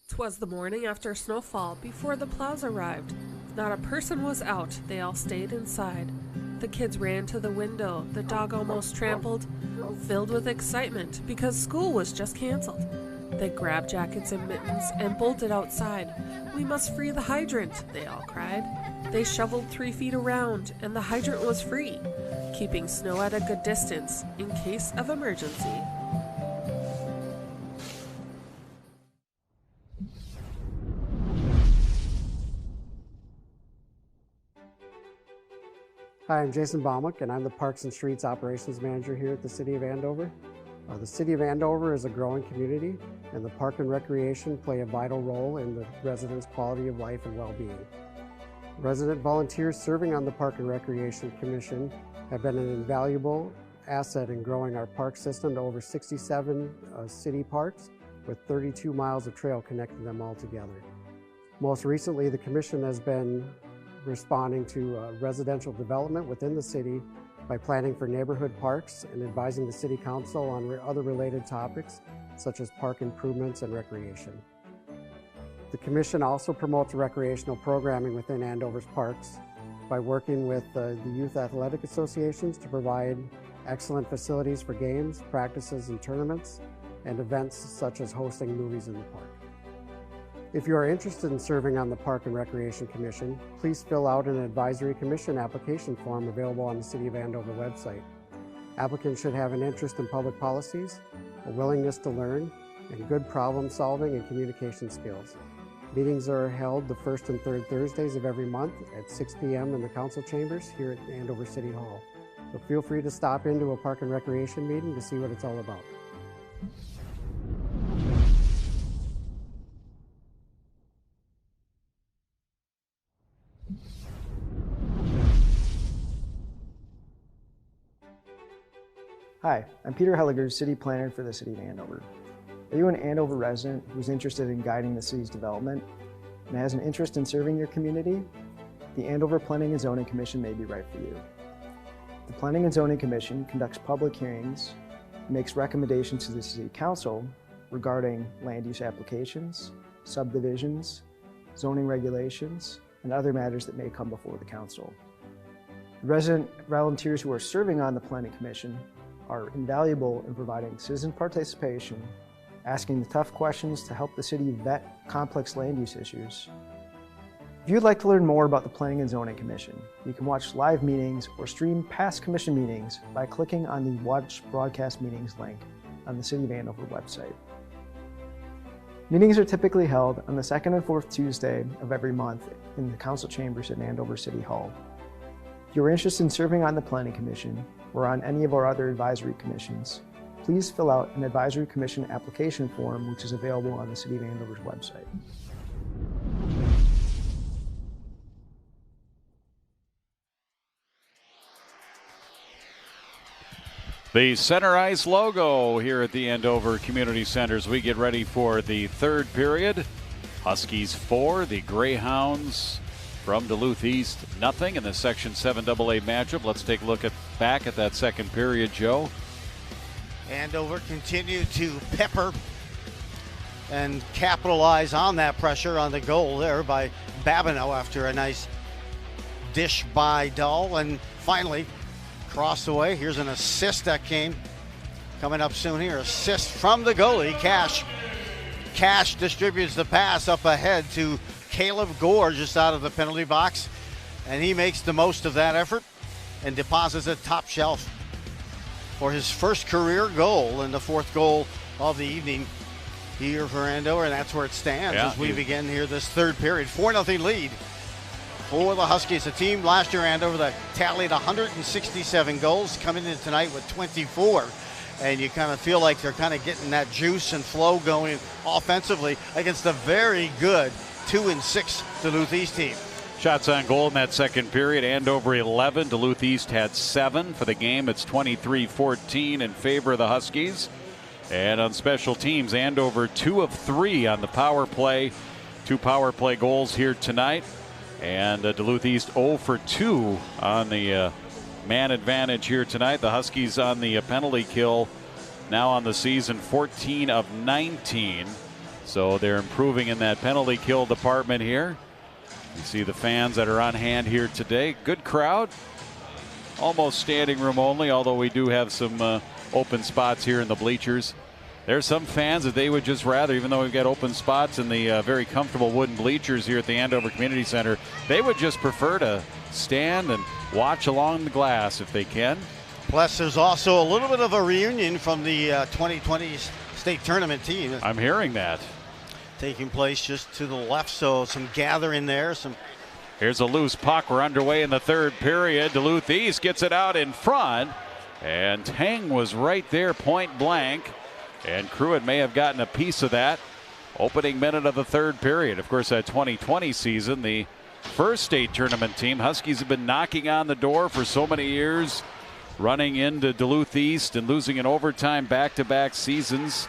'Twas the morning after snowfall before the plows arrived. Not a person was out, they all stayed inside. The kids ran to the window, the dog almost trampled, filled with excitement because school was just canceled. They grabbed jackets and mittens and bolted outside. We must free the hydrant, they all cried. They shoveled 3 feet around and the hydrant was free, keeping snow at a good distance in case of emergency. Hi, I'm Jason Baumuk, and I'm the Parks and Streets Operations Manager here at the City of Andover. The City of Andover is a growing community, and the Park and Recreation play a vital role in the residents' quality of life and well-being. Resident volunteers serving on the Park and Recreation Commission have been an invaluable asset in growing our park system to over 67 city parks, with 32 miles of trail connecting them all together. Most recently, the Commission has been responding to residential development within the city by planning for neighborhood parks and advising the City Council on other related topics such as park improvements and recreation. The Commission also promotes recreational programming within Andover's parks by working with the youth athletic associations to provide excellent facilities for games, practices, and tournaments, and events such as hosting movies in the park. If you are interested in serving on the Park and Recreation Commission, please fill out an Advisory Commission application form available on the City of Andover website. Applicants should have an interest in public policies, a willingness to learn, and good problem solving and communication skills. Meetings are held the first and third Thursdays of every month at 6 p.m. in the council chambers here at Andover City Hall. So feel free to stop into a Park and Recreation meeting to see what it's all about. Hi, I'm Peter Helliger, City Planner for the City of Andover. Are you an Andover resident who's interested in guiding the city's development and has an interest in serving your community? The Andover Planning and Zoning Commission may be right for you. The Planning and Zoning Commission conducts public hearings, makes recommendations to the City Council regarding land use applications, subdivisions, zoning regulations, and other matters that may come before the Council. The resident volunteers who are serving on the Planning Commission are invaluable in providing citizen participation, asking the tough questions to help the city vet complex land use issues. If you'd like to learn more about the Planning and Zoning Commission, you can watch live meetings or stream past commission meetings by clicking on the Watch Broadcast Meetings link on the City of Andover website. Meetings are typically held on the second and fourth Tuesday of every month in the council chambers at Andover City Hall. If you're interested in serving on the Planning Commission or on any of our other advisory commissions, please fill out an Advisory Commission application form, which is available on the City of Andover's website. The center ice logo here at the Andover Community Center as we get ready for the third period. Huskies 4, the Greyhounds from Duluth East, nothing in the Section 7 AA matchup. Let's take a look back at that second period, Joe. Andover continued to pepper and capitalize on that pressure on the goal there by Babineau after a nice dish by Dahl, and finally crossed away. Here's an assist that came coming up soon here. Assist from the goalie, Cash. Cash distributes the pass up ahead to Caleb Gore just out of the penalty box. And he makes the most of that effort and deposits it top shelf for his first career goal and the fourth goal of the evening here for Andover. And that's where it stands as we begin here this third period. 4-0 lead for the Huskies. A team last year, Andover, that tallied 167 goals, coming in tonight with 24. And you kind of feel like they're kind of getting that juice and flow going offensively against a very good 2-6 Duluth East team. Shots on goal in that second period. Andover 11. Duluth East had 7 for the game. It's 23-14 in favor of the Huskies. And on special teams, Andover 2 of 3 on the power play. 2 power play goals here tonight. And Duluth East 0 for 2 on the man advantage here tonight. The Huskies on the penalty kill now on the season 14 of 19. So they're improving in that penalty kill department here. You see the fans that are on hand here today. Good crowd. Almost standing room only, although we do have some open spots here in the bleachers. There's some fans that they would just rather, even though we've got open spots in the very comfortable wooden bleachers here at the Andover Community Center, they would just prefer to stand and watch along the glass if they can. Plus, there's also a little bit of a reunion from the 2020 state tournament team. I'm hearing that. Taking place just to the left, so some gathering there. Here's a loose puck. We're underway in the third period. Duluth East gets it out in front, and Tang was right there, point blank, and Cruitt may have gotten a piece of that. Opening minute of the third period. Of course, that 2020 season, the first state tournament team, Huskies have been knocking on the door for so many years, running into Duluth East and losing in overtime back-to-back seasons.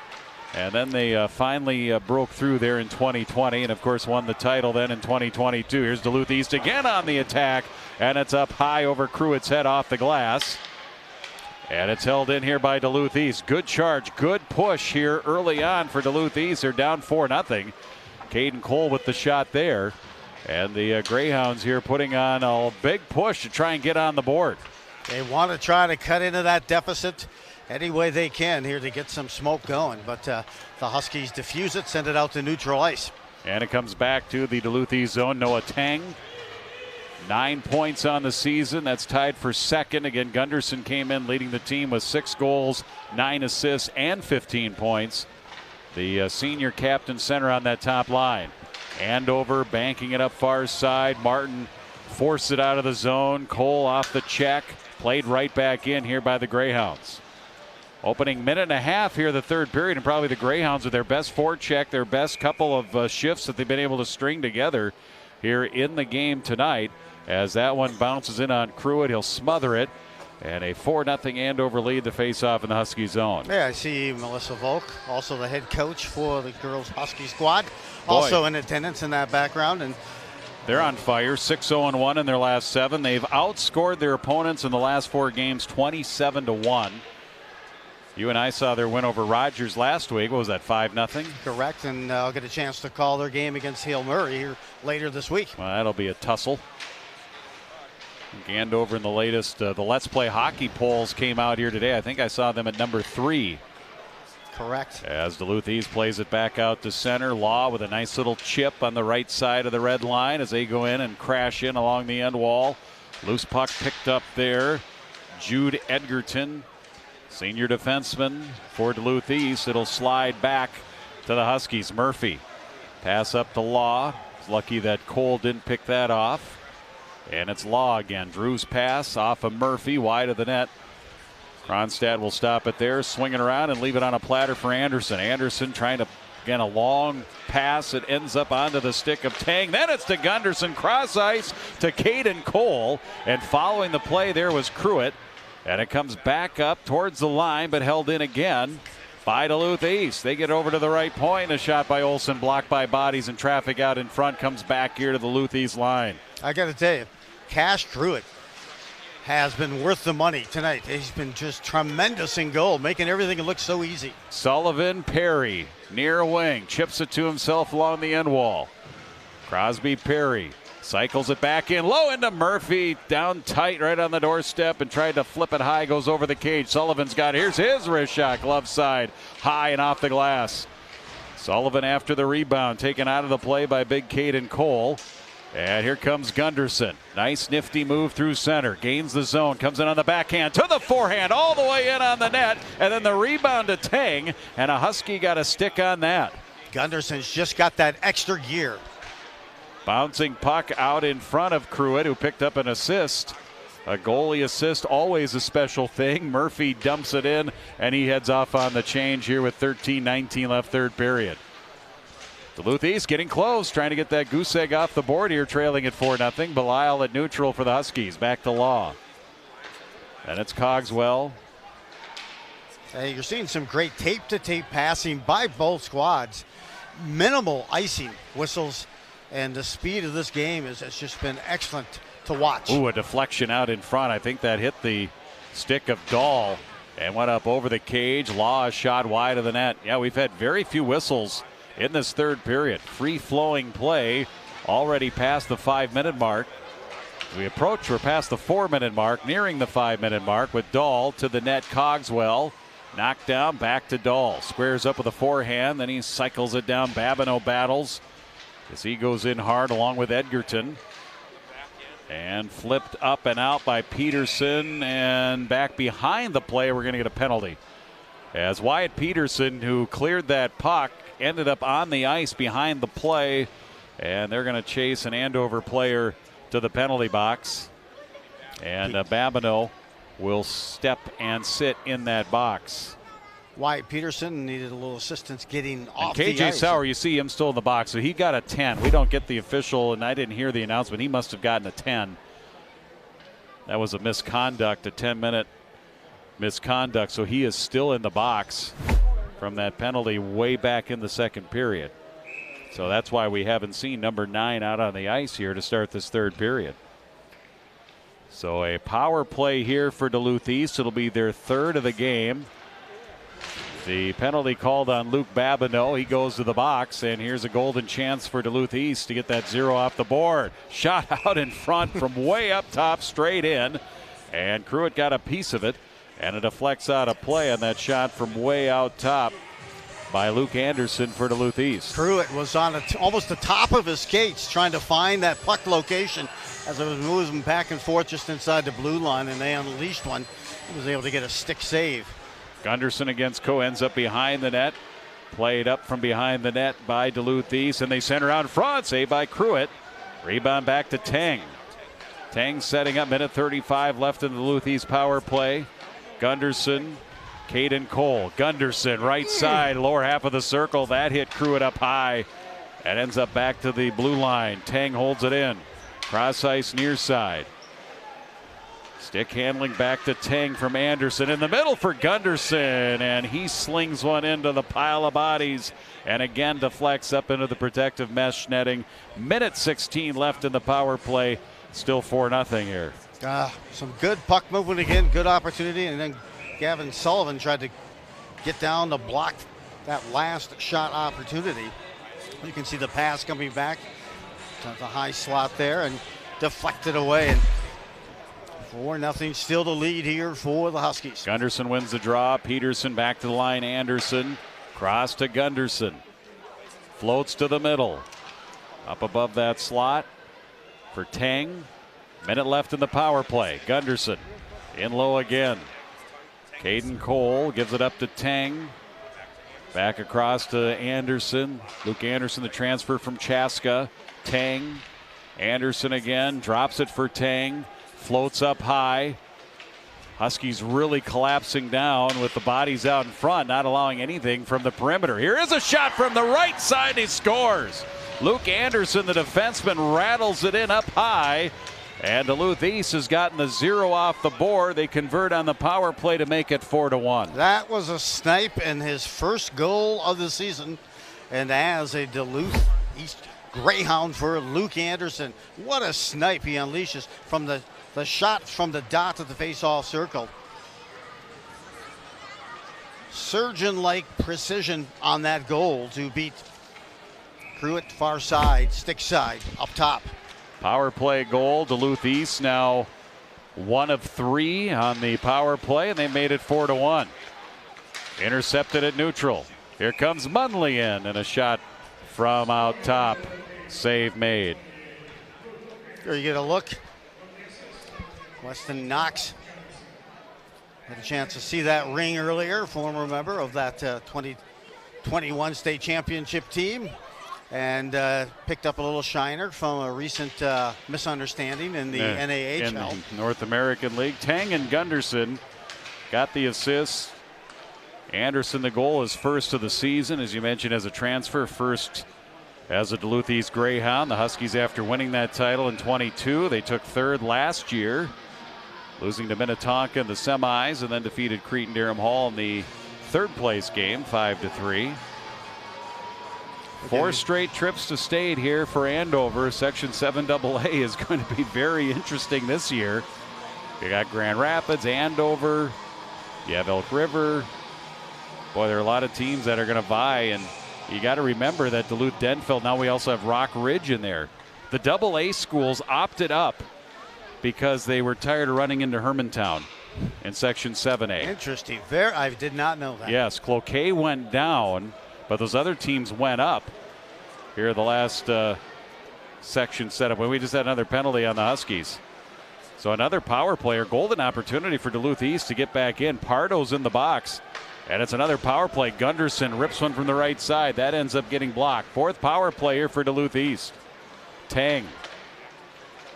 And then they finally broke through there in 2020 and, of course, won the title then in 2022. Here's Duluth East again on the attack, and it's up high over Cruitt's head off the glass. And it's held in here by Duluth East. Good charge, good push here early on for Duluth East. They're down 4-0. Caden Cole with the shot there. And the Greyhounds here putting on a big push to try and get on the board. They want to try to cut into that deficit any way they can here to get some smoke going, but the Huskies diffuse it, send it out to neutral ice. And it comes back to the Duluth East zone. Noah Tang, 9 points on the season. That's tied for second. Again, Gunderson came in leading the team with 6 goals, 9 assists, and 15 points. The senior captain center on that top line. Andover banking it up far side. Martin forced it out of the zone. Cole off the check. Played right back in here by the Greyhounds. Opening minute and a half here, the third period, and probably the Greyhounds with their best forecheck, their best couple of shifts that they've been able to string together here in the game tonight. As that one bounces in on Cruitt, he'll smother it. And a 4-0 Andover lead to face off in the Husky zone. Yeah, I see Melissa Volk, also the head coach for the girls Husky squad, also in attendance in that background. And they're on fire, 6-0-1 in their last 7. They've outscored their opponents in the last 4 games 27-1. You and I saw their win over Rogers last week. What was that, 5-0? Correct, and I'll get a chance to call their game against Hale Murray here later this week. Well, that'll be a tussle. Andover in the latest, the Let's Play Hockey polls came out here today. I think I saw them at number 3. Correct. As Duluth East plays it back out to center. Law with a nice little chip on the right side of the red line as they go in and crash in along the end wall. Loose puck picked up there. Jude Edgerton, senior defenseman for Duluth East. It'll slide back to the Huskies. Murphy. Pass up to Law. It's lucky that Cole didn't pick that off. And it's Law again. Drew's pass off of Murphy, wide of the net. Kronstadt will stop it there, swing it around and leave it on a platter for Anderson. Anderson trying to, again, a long pass. It ends up onto the stick of Tang. Then it's to Gunderson, cross ice to Caden Cole. And following the play there was Cruitt. And it comes back up towards the line, but held in again by Duluth East. They get over to the right point. A shot by Olsen, blocked by bodies and traffic out in front. Comes back here to the Duluth East line. I got to tell you, Cash Cruitt has been worth the money tonight. He's been just tremendous in goal, making everything look so easy. Sullivan, Perry, near wing, chips it to himself along the end wall. Crosby, Perry. Cycles it back in low into Murphy, down tight right on the doorstep and tried to flip it high, goes over the cage. Sullivan's got it. Here's his wrist shot, glove side, high and off the glass. Sullivan after the rebound, taken out of the play by big Caden Cole. And here comes Gunderson. Nice nifty move through center. Gains the zone. Comes in on the backhand to the forehand. All the way in on the net. And then the rebound to Tang. And a Husky got a stick on that. Gunderson's just got that extra gear. Bouncing puck out in front of Pruitt, who picked up an assist. A goalie assist, always a special thing. Murphy dumps it in, and he heads off on the change here with 13:19 left, third period. Duluth East getting close, trying to get that goose egg off the board here, trailing at 4-0. Belisle at neutral for the Huskies. Back to Law. And it's Cogswell. Hey, you're seeing some great tape-to-tape passing by both squads. Minimal icing whistles, and the speed of this game has just been excellent to watch. Ooh, a deflection out in front. I think that hit the stick of Dahl and went up over the cage. Law shot wide of the net. Yeah, we've had very few whistles in this third period. Free-flowing play already past the 5-minute mark. We're past the 4-minute mark, nearing the 5-minute mark with Dahl to the net. Cogswell knocked down, back to Dahl. Squares up with a forehand, then he cycles it down. Babineau battles as he goes in hard along with Edgerton. And flipped up and out by Peterson, and back behind the play. We're going to get a penalty. As Wyatt Peterson, who cleared that puck, ended up on the ice behind the play, and they're going to chase an Andover player to the penalty box. And Babineau will step and sit in that box. Wyatt Peterson needed a little assistance getting off and KJ the ice. Sauer, you see him still in the box, so he got a 10. We don't get the official, and I didn't hear the announcement. He must have gotten a 10. That was a misconduct, a 10-minute misconduct, so he is still in the box from that penalty way back in the second period. So that's why we haven't seen number 9 out on the ice here to start this third period. So a power play here for Duluth East. It'll be their third of the game. The penalty called on Luke Babineau. He goes to the box, and here's a golden chance for Duluth East to get that 0 off the board. Shot out in front from way up top, straight in, and Pruitt got a piece of it, and it deflects out of play on that shot from way out top by Luke Anderson for Duluth East. Pruitt was on almost the top of his skates trying to find that puck location as it was moving back and forth just inside the blue line, and they unleashed one. He was able to get a stick save. Gunderson against Coe ends up behind the net. Played up from behind the net by Duluth East, and they center out front. Save by Pruitt. Rebound back to Tang. Tang setting up, minute 35 left in the Duluth East power play. Gunderson, Caden Cole. Gunderson, right side, lower half of the circle. That hit Pruitt up high. That ends up back to the blue line. Tang holds it in. Cross ice near side. Stick handling back to Tang from Anderson in the middle for Gunderson, and he slings one into the pile of bodies and again deflects up into the protective mesh netting. Minute 16 left in the power play. Still 4-0 here. Some good puck movement again, good opportunity, and then Gavin Sullivan tried to get down to block that last shot opportunity. You can see the pass coming back to the high slot there and deflected away. And 4-0 still the lead here for the Huskies. Gunderson wins the draw. Peterson back to the line. Anderson cross to Gunderson. Floats to the middle. Up above that slot for Tang. Minute left in the power play. Gunderson in low again. Caden Cole gives it up to Tang. Back across to Anderson. Luke Anderson, the transfer from Chaska. Tang. Anderson again. Drops it for Tang. Floats up high. Huskies really collapsing down with the bodies out in front, not allowing anything from the perimeter. Here is a shot from the right side. He scores. Luke Anderson, the defenseman, rattles it in up high. And Duluth East has gotten the 0 off the board. They convert on the power play to make it 4-1. That was a snipe and his first goal of the season. And as a Duluth East Greyhound for Luke Anderson, what a snipe he unleashes from the shot from the dot of the face-off circle. Surgeon-like precision on that goal to beat Pruitt far side, stick side, up top. Power play goal. Duluth East now 1 of 3 on the power play, and they made it 4-1. Intercepted at neutral. Here comes Munley in, and a shot from out top. Save made. Here you get a look. Weston Knox had a chance to see that ring earlier, former member of that 2021 state championship team, and picked up a little shiner from a recent misunderstanding in the NAHL. In the North American League. Tang and Gunderson got the assist. Anderson, the goal, is first of the season, as you mentioned, as a transfer, first as a Duluth East Greyhound. The Huskies, after winning that title in 22, they took third last year, losing to Minnetonka in the semis, and then defeated Cretin-Derham Hall in the third-place game, 5-3. 4 straight trips to state here for Andover. Section 7AA is going to be very interesting this year. You got Grand Rapids, Andover, you have Elk River. Boy, there are a lot of teams that are going to vie, and you got to remember that Duluth-Denfeld, now we also have Rock Ridge in there. The AA schools opted up because they were tired of running into Hermantown in Section 7A. Interesting. I did not know that. Yes, Cloquet went down, but those other teams went up. Here the last section setup when we just had another penalty on the Huskies. So another power player, golden opportunity for Duluth East to get back in. Pardo's in the box. And it's another power play. Gunderson rips one from the right side. That ends up getting blocked. 4th power player for Duluth East. Tang.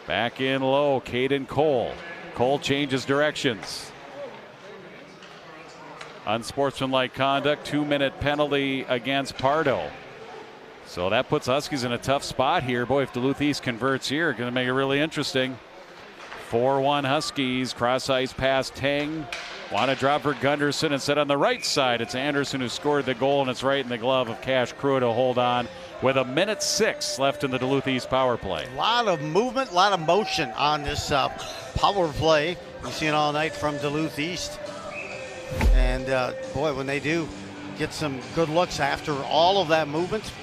Back in low. Caden Cole. Cole changes directions. Unsportsmanlike conduct. 2-minute penalty against Pardo. So that puts Huskies in a tough spot here. Boy, if Duluth East converts here, going to make it really interesting. 4-1 Huskies. Cross ice pass. Tang. Want to drop for Gunderson. Instead on the right side, it's Anderson who scored the goal, and it's right in the glove of Cash Crew to hold on with 1:06 left in the Duluth East power play. A lot of movement, a lot of motion on this power play. You see it all night from Duluth East. And boy, when they do get some good looks after all of that movement,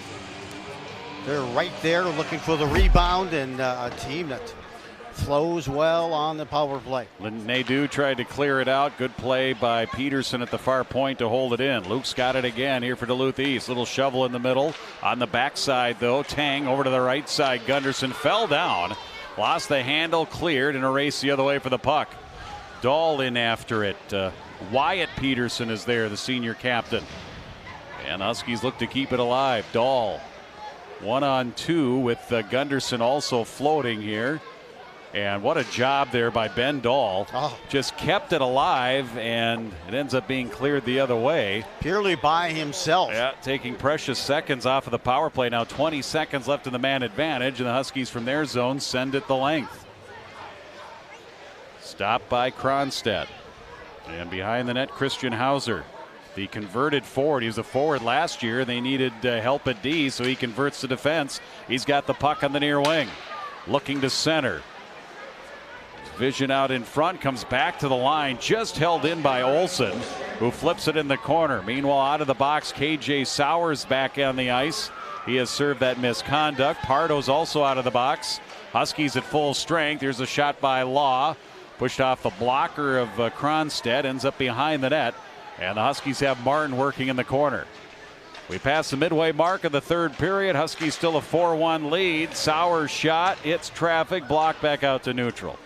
they're right there looking for the rebound, and a team that flows well on the power play. Nadeau tried to clear it out. Good play by Peterson at the far point to hold it in. Luke's got it again here for Duluth East. Little shovel in the middle. On the backside, though, Tang over to the right side. Gunderson fell down, lost the handle, cleared, and a race the other way for the puck. Dahl in after it. Wyatt Peterson is there, the senior captain. And Huskies look to keep it alive. Dahl 1-on-2 with Gunderson also floating here. And what a job there by Ben Dahl. Just kept it alive, and it ends up being cleared the other way. Purely by himself. Yeah, taking precious seconds off of the power play. Now 20 seconds left in the man advantage, and the Huskies from their zone send it the length. Stopped by Kronstadt. And behind the net, Christian Hauser, the converted forward. He was a forward last year. They needed help at D, so he converts to defense. He's got the puck on the near wing. Looking to center. Vision out in front, comes back to the line, just held in by Olsen, who flips it in the corner. Meanwhile, out of the box, KJ Sowers back on the ice. He has served that misconduct. Pardo's also out of the box. Huskies at full strength. Here's a shot by Law. Pushed off the blocker of Kronstadt, ends up behind the net. And the Huskies have Martin working in the corner. We pass the midway mark of the third period. Huskies still a 4-1 lead. Sowers shot, hits traffic, blocked back out to neutral.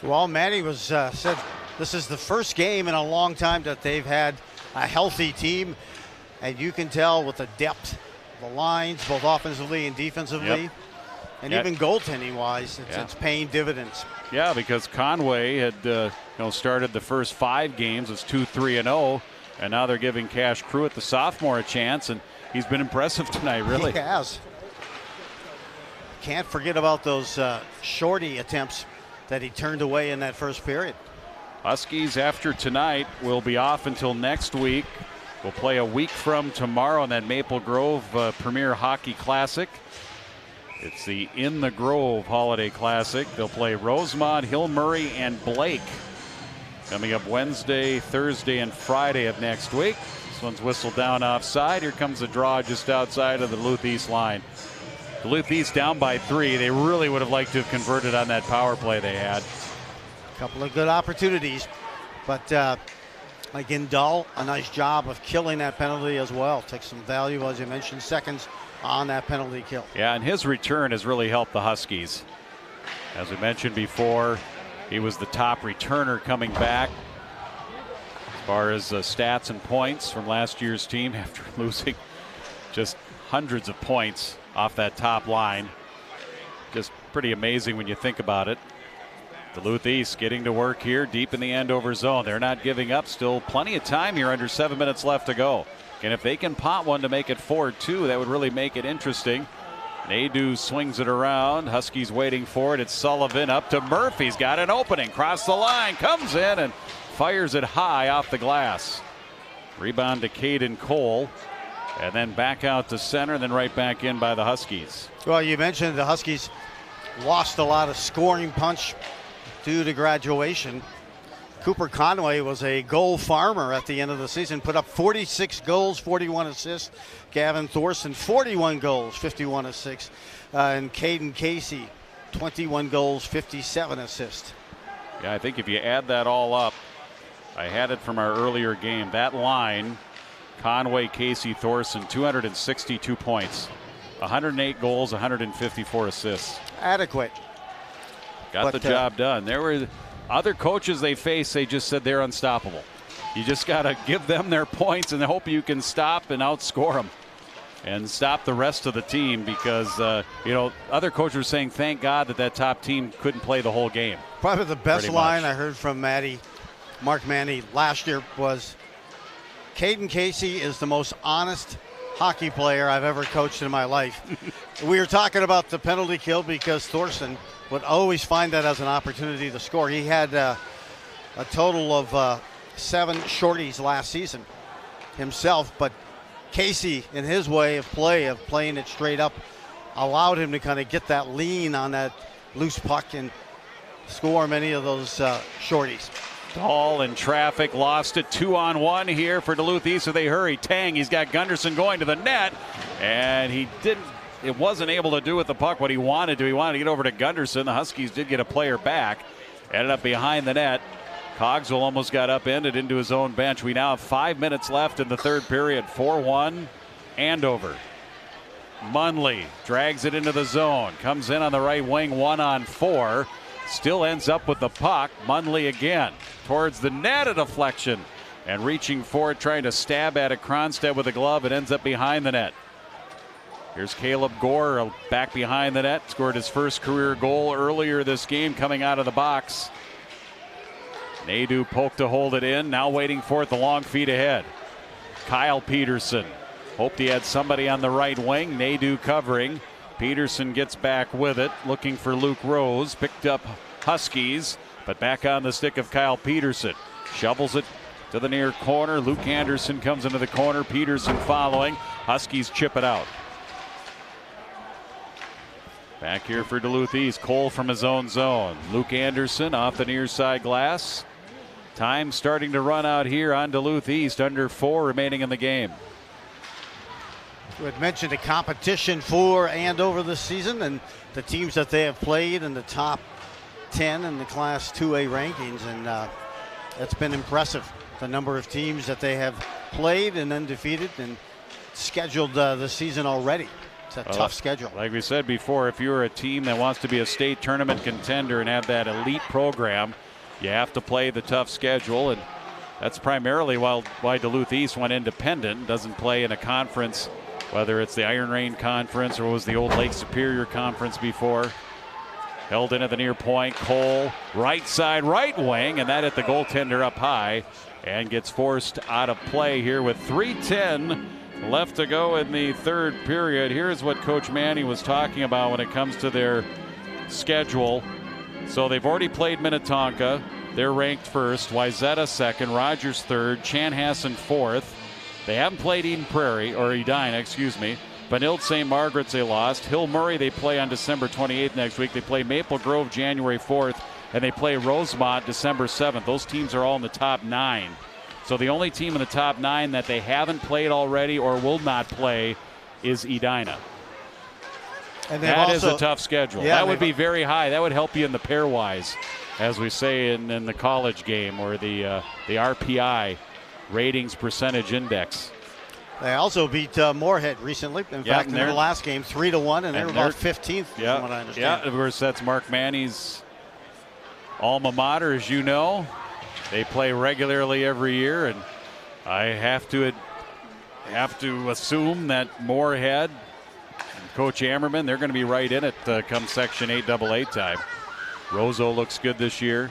Well, Manny was said this is the first game in a long time that they've had a healthy team, and you can tell with the depth of the lines, both offensively and defensively, and even goaltending wise, it's paying dividends. Yeah, because Conway had started the first 5 games. It's 2-3-0, and now they're giving Cash Pruitt, the sophomore, a chance, and he's been impressive tonight, really. He has. Can't forget about those shorty attempts that he turned away in that first period. Huskies, after tonight, will be off until next week. We'll play a week from tomorrow in that Maple Grove Premier Hockey Classic. It's the In the Grove Holiday Classic. They'll play Rosemont, Hill Murray, and Blake coming up Wednesday, Thursday, and Friday of next week. This one's whistled down offside. Here comes the draw just outside of the Duluth East line. Duluth East down by 3. They really would have liked to have converted on that power play they had. A couple of good opportunities, but again, Dahl, a nice job of killing that penalty as well. Takes some value, as you mentioned, seconds on that penalty kill. Yeah, and his return has really helped the Huskies. As we mentioned before, he was the top returner coming back as far as stats and points from last year's team after losing just hundreds of points off that top line. Just pretty amazing when you think about it. Duluth East getting to work here deep in the Andover zone. They're not giving up. Still plenty of time here, under 7 minutes left to go. And if they can pot one to make it 4-2, that would really make it interesting. Nadeau swings it around. Huskies waiting for it. It's Sullivan up to Murphy's got an opening. Cross the line. Comes in and fires it high off the glass. Rebound to Caden Cole. And then back out to center, then right back in by the Huskies. Well, you mentioned the Huskies lost a lot of scoring punch due to graduation. Cooper Conway was a goal farmer at the end of the season, put up 46 goals, 41 assists. Gavin Thorson, 41 goals, 51 assists. And Caden Casey, 21 goals, 57 assists. Yeah, I think if you add that all up, I had it from our earlier game. That line, Conway, Casey, Thorson, 262 points, 108 goals, 154 assists. Adequate. Got the job done. There were other coaches they faced, they just said they're unstoppable. You just got to give them their points and hope you can stop and outscore them and stop the rest of the team, because, other coaches were saying thank God that top team couldn't play the whole game. Probably the best line I heard from Mark Manny last year was, Caden Casey is the most honest hockey player I've ever coached in my life. We were talking about the penalty kill because Thorson would always find that as an opportunity to score. He had a total of 7 shorties last season himself, but Casey, in his way of playing it straight up, allowed him to kind of get that lean on that loose puck and score many of those shorties. Dahl in traffic, lost it 2-on-1 here for Duluth East, so they hurry. Tang, he's got Gunderson going to the net, and it wasn't able to do with the puck what he wanted to. He wanted to get over to Gunderson. The Huskies did get a player back. Ended up behind the net. Cogswell almost got upended into his own bench. We now have 5 minutes left in the third period. 4-1 Andover. Munley drags it into the zone. Comes in on the right wing, 1-on-4. Still ends up with the puck. Munley again towards the net, a deflection. And reaching for it, trying to stab at it. Cronstedt with a glove. It ends up behind the net. Here's Caleb Gore back behind the net. Scored his first career goal earlier this game coming out of the box. Nadeau poked to hold it in. Now waiting for it, the long feed ahead. Kyle Peterson. Hoped he had somebody on the right wing. Nadeau covering. Peterson gets back with it. Looking for Luke Rose. Picked up Huskies. But back on the stick of Kyle Peterson. Shovels it to the near corner. Luke Anderson comes into the corner. Peterson following. Huskies chip it out. Back here for Duluth East. Cole from his own zone. Luke Anderson off the near side glass. Time starting to run out here on Duluth East. Under 4 remaining in the game. We had mentioned the competition for Andover this season and the teams that they have played in the top 10 in the Class 2A rankings. And it's been impressive, the number of teams that they have played and then defeated and scheduled this season already. It's a tough schedule. Like we said before, if you're a team that wants to be a state tournament contender and have that elite program, you have to play the tough schedule. And that's primarily why Duluth East went independent, doesn't play in a conference, whether it's the Iron Rain Conference or was the old Lake Superior Conference before. Held in at the near point. Cole, right side, right wing, and that hit the goaltender up high and gets forced out of play here with 3:10 left to go in the third period. Here's what Coach Manny was talking about when it comes to their schedule. So they've already played Minnetonka. They're ranked first. Wayzata second. Rogers third. Chanhassen fourth. They haven't played Edina, excuse me. Benilde St. Margaret's they lost. Hill Murray they play on December 28th next week. They play Maple Grove January 4th. And they play Rosemont December 7th. Those teams are all in the top 9. So the only team in the top 9 that they haven't played already or will not play is Edina. And that is a tough schedule. Yeah, that would be very high. That would help you in the pairwise, as we say in the college game, or the RPI, ratings percentage index. They also beat Moorhead recently. In fact, in their last game, 3-1, and they're about 15th, from what I understand. Yeah, of course, that's Mark Manny's alma mater, as you know. They play regularly every year, and I have to assume that Moorhead and Coach Ammerman, they're going to be right in it come Section 8 AA time. Roseau looks good this year.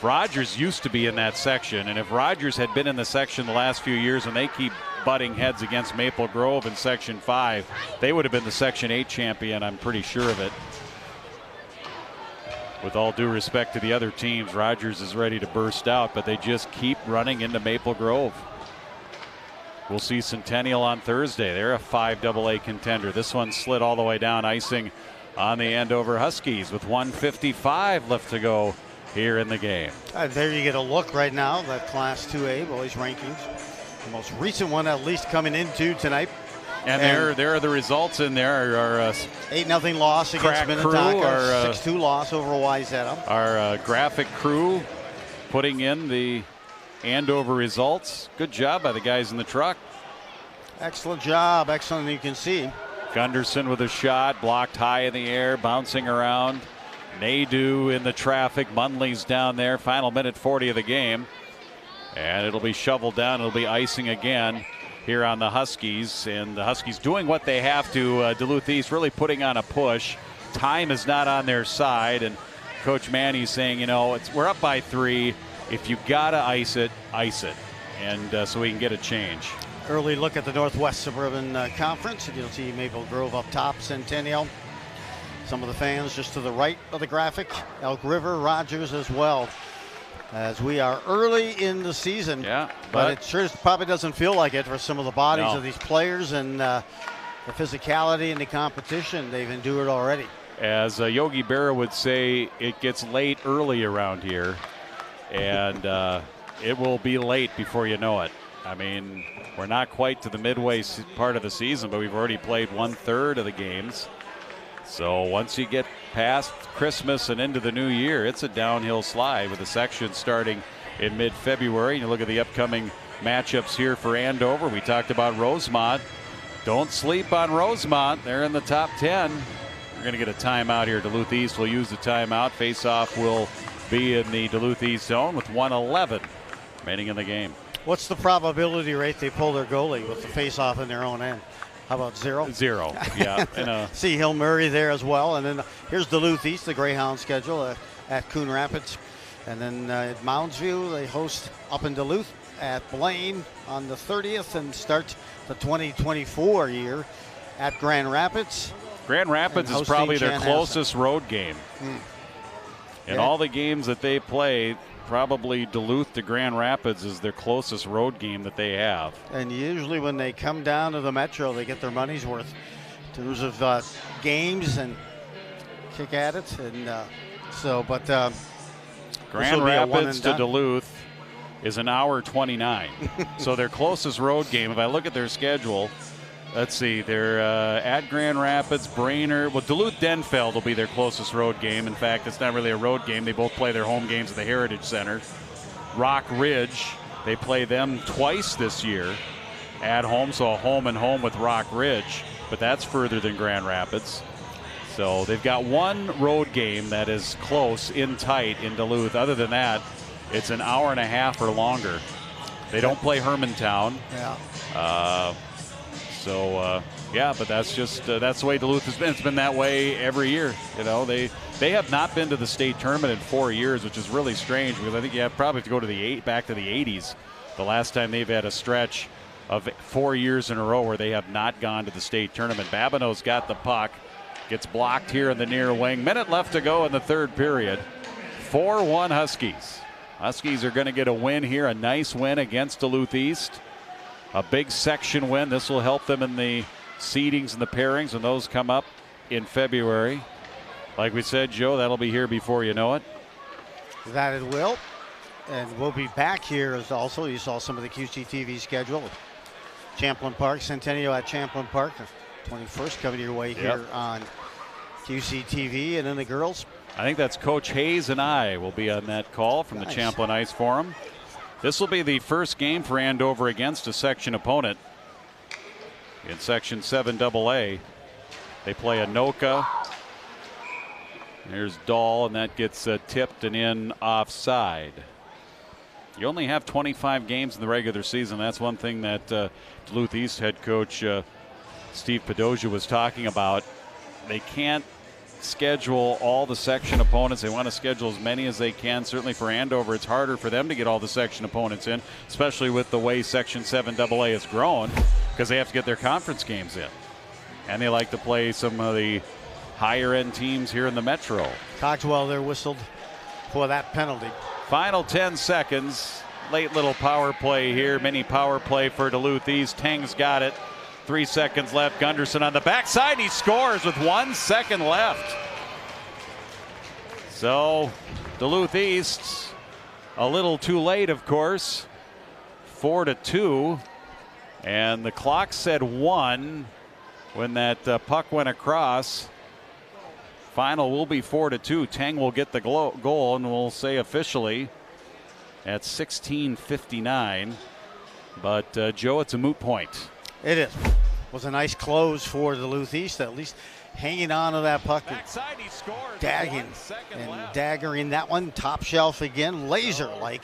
Rogers used to be in that section, and if Rogers had been in the section the last few years and they keep butting heads against Maple Grove in Section 5, they would have been the Section 8 champion, I'm pretty sure of it. With all due respect to the other teams, Rogers is ready to burst out, but they just keep running into Maple Grove. We'll see Centennial on Thursday. They're a 5 AA contender. This one slid all the way down, icing on the Andover Huskies with 1:55 left to go here in the game. There you get a look right now, that Class 2A boys rankings. The most recent one at least coming into tonight. And there are the results in there. Our 8-0 loss against Minnetonka, 6-2 loss over Wayzata. Our graphic crew putting in the Andover results. Good job by the guys in the truck. Excellent job, excellent, you can see. Gunderson with a shot, blocked high in the air, bouncing around. Nadeau in the traffic. Munley's down there. Final minute 40 of the game. And it'll be shoveled down. It'll be icing again here on the Huskies. And the Huskies doing what they have to. Duluth East really putting on a push. Time is not on their side. And Coach Manny's saying, you know, we're up by 3. If you got to ice it, ice it. And so we can get a change. Early look at the Northwest Suburban Conference. And you'll see Maple Grove up top, Centennial. Some of the fans just to the right of the graphic. Elk River, Rogers as well. As we are early in the season. Yeah, but it sure probably doesn't feel like it for some of the bodies of these players and the physicality and the competition they've endured already. As Yogi Berra would say, it gets late early around here. And it will be late before you know it. I mean, we're not quite to the midway part of the season, but we've already played 1/3 of the games. So once you get past Christmas and into the new year, it's a downhill slide with the section starting in mid-February. You look at the upcoming matchups here for Andover. We talked about Rosemont. Don't sleep on Rosemont. They're in the top 10. We're going to get a timeout here. Duluth East will use the timeout. Face-off will be in the Duluth East zone with 1:11 remaining in the game. What's the probability rate they pull their goalie with the face-off in their own end? How about 0? 0, yeah. See Hill Murray there as well. And then here's Duluth East, the Greyhound schedule at Coon Rapids. And then at Mounds View, they host up in Duluth at Blaine on the 30th and start the 2024 year at Grand Rapids. Grand Rapids is probably their closest road game. In all the games that they play, probably Duluth to Grand Rapids is their closest road game that they have. And usually when they come down to the Metro, they get their money's worth in terms of games and kick at it. And Grand Rapids to Duluth is an hour 29. So their closest road game, if I look at their schedule, let's see, they're at Grand Rapids, Brainerd. Well, Duluth-Denfeld will be their closest road game. In fact, it's not really a road game. They both play their home games at the Heritage Center. Rock Ridge, they play them twice this year at home, so a home and home with Rock Ridge, but that's further than Grand Rapids. So they've got one road game that is close, in tight in Duluth. Other than that, it's an hour and a half or longer. They don't play Hermantown. Yeah. But that's just that's the way Duluth has been. It's been that way every year. You know, they have not been to the state tournament in 4 years, which is really strange because I think you have probably to go to back to the 80s. The last time they've had a stretch of 4 years in a row where they have not gone to the state tournament. Babineau's got the puck, gets blocked here in the near wing. Minute left to go in the third period. 4-1 Huskies. Huskies are going to get a win here, a nice win against Duluth East. A big section win. This will help them in the seedings and the pairings when those come up in February. Like we said, Joe, that'll be here before you know it. That it will. And we'll be back here as also. You saw some of the QCTV schedule. Champlain Park, Centennial at Champlain Park. The 21st coming your way here on QCTV. And then the girls. I think that's Coach Hayes and I will be on that call from the Champlain Ice Forum. This will be the first game for Andover against a section opponent in Section 7AA. They play Anoka. There's Dahl, and that gets tipped and in offside. You only have 25 games in the regular season. That's one thing that Duluth East head coach Steve Padoja was talking about. They can't schedule all the section opponents. They want to schedule as many as they can. Certainly for Andover, it's harder for them to get all the section opponents in, especially with the way Section 7AA has grown, because they have to get their conference games in. And they like to play some of the higher-end teams here in the Metro. Cogswell there whistled for that penalty. Final 10 seconds. Late little power play here. Mini power play for Duluth East. Tang's got it. 3 seconds left. Gunderson on the backside. He scores with 1 second left. So Duluth East a little too late, of course. 4-2. And the clock said 1 when that puck went across. Final will be 4-2. Tang will get the goal, and we'll say officially at 16:59. But Joe, it's a moot point. It is. Was a nice close for Duluth East, at least hanging on to that puck. Backside, he scores. Daggering that one, top shelf again, laser-like.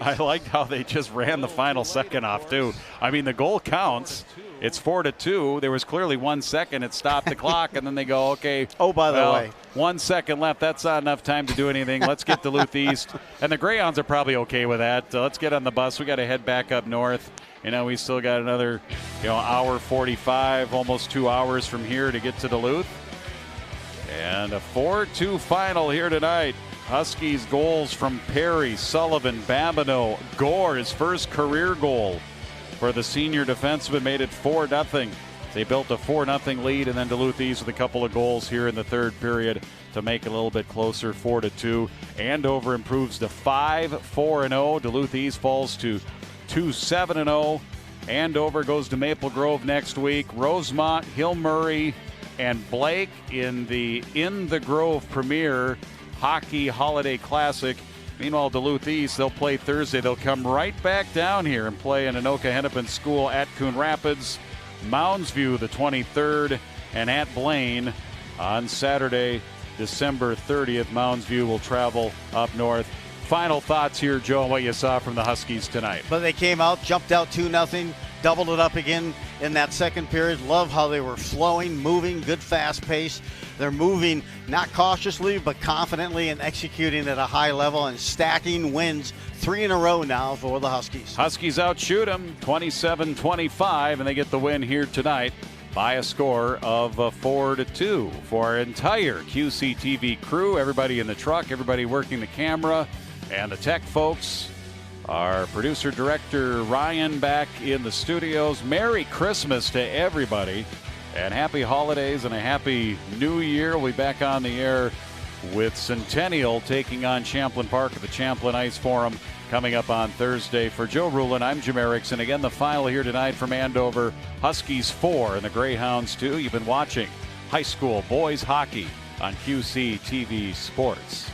I liked how they just ran the final second off, too. I mean, the goal counts. It's 4-2. There was clearly 1 second. It stopped the clock, and then they go, okay. Oh, by the way. 1 second left. That's not enough time to do anything. Let's get Duluth East. And the Greyhounds are probably okay with that. Let's get on the bus. We got to head back up north. You know, we still got another, hour 45, almost 2 hours from here to get to Duluth. And a 4-2 final here tonight. Huskies goals from Perry, Sullivan, Babineau, Gore, his first career goal for the senior defenseman, made it 4-0. They built a 4-0 lead, and then Duluth East with a couple of goals here in the third period to make it a little bit closer, 4-2. Andover improves to 5-4-0. Duluth East falls to 2-7-0. Andover goes to Maple Grove next week. Rosemont, Hill Murray, and Blake in the Grove Premier Hockey Holiday Classic. Meanwhile, Duluth East, they'll play Thursday. They'll come right back down here and play in Anoka Hennepin School at Coon Rapids, Mounds View the 23rd, and at Blaine on Saturday, December 30th. Mounds View will travel up north. Final thoughts here, Joe, on what you saw from the Huskies tonight. But they came out, jumped out 2-0, doubled it up again in that second period. Love how they were flowing, moving, good fast pace. They're moving not cautiously but confidently and executing at a high level and stacking wins 3 in a row now for the Huskies. Huskies outshoot them 27-25, and they get the win here tonight by a score of 4-2. For our entire QCTV crew, everybody in the truck, everybody working the camera, and the tech folks, our producer director Ryan back in the studios. Merry Christmas to everybody, and happy holidays and a happy new year. We'll be back on the air with Centennial taking on Champlin Park at the Champlin Ice Forum coming up on Thursday. For Joe Rulin, I'm Jim Erickson. Again, the final here tonight from Andover. Huskies 4 and the Greyhounds 2. You've been watching high school boys hockey on QCTV Sports.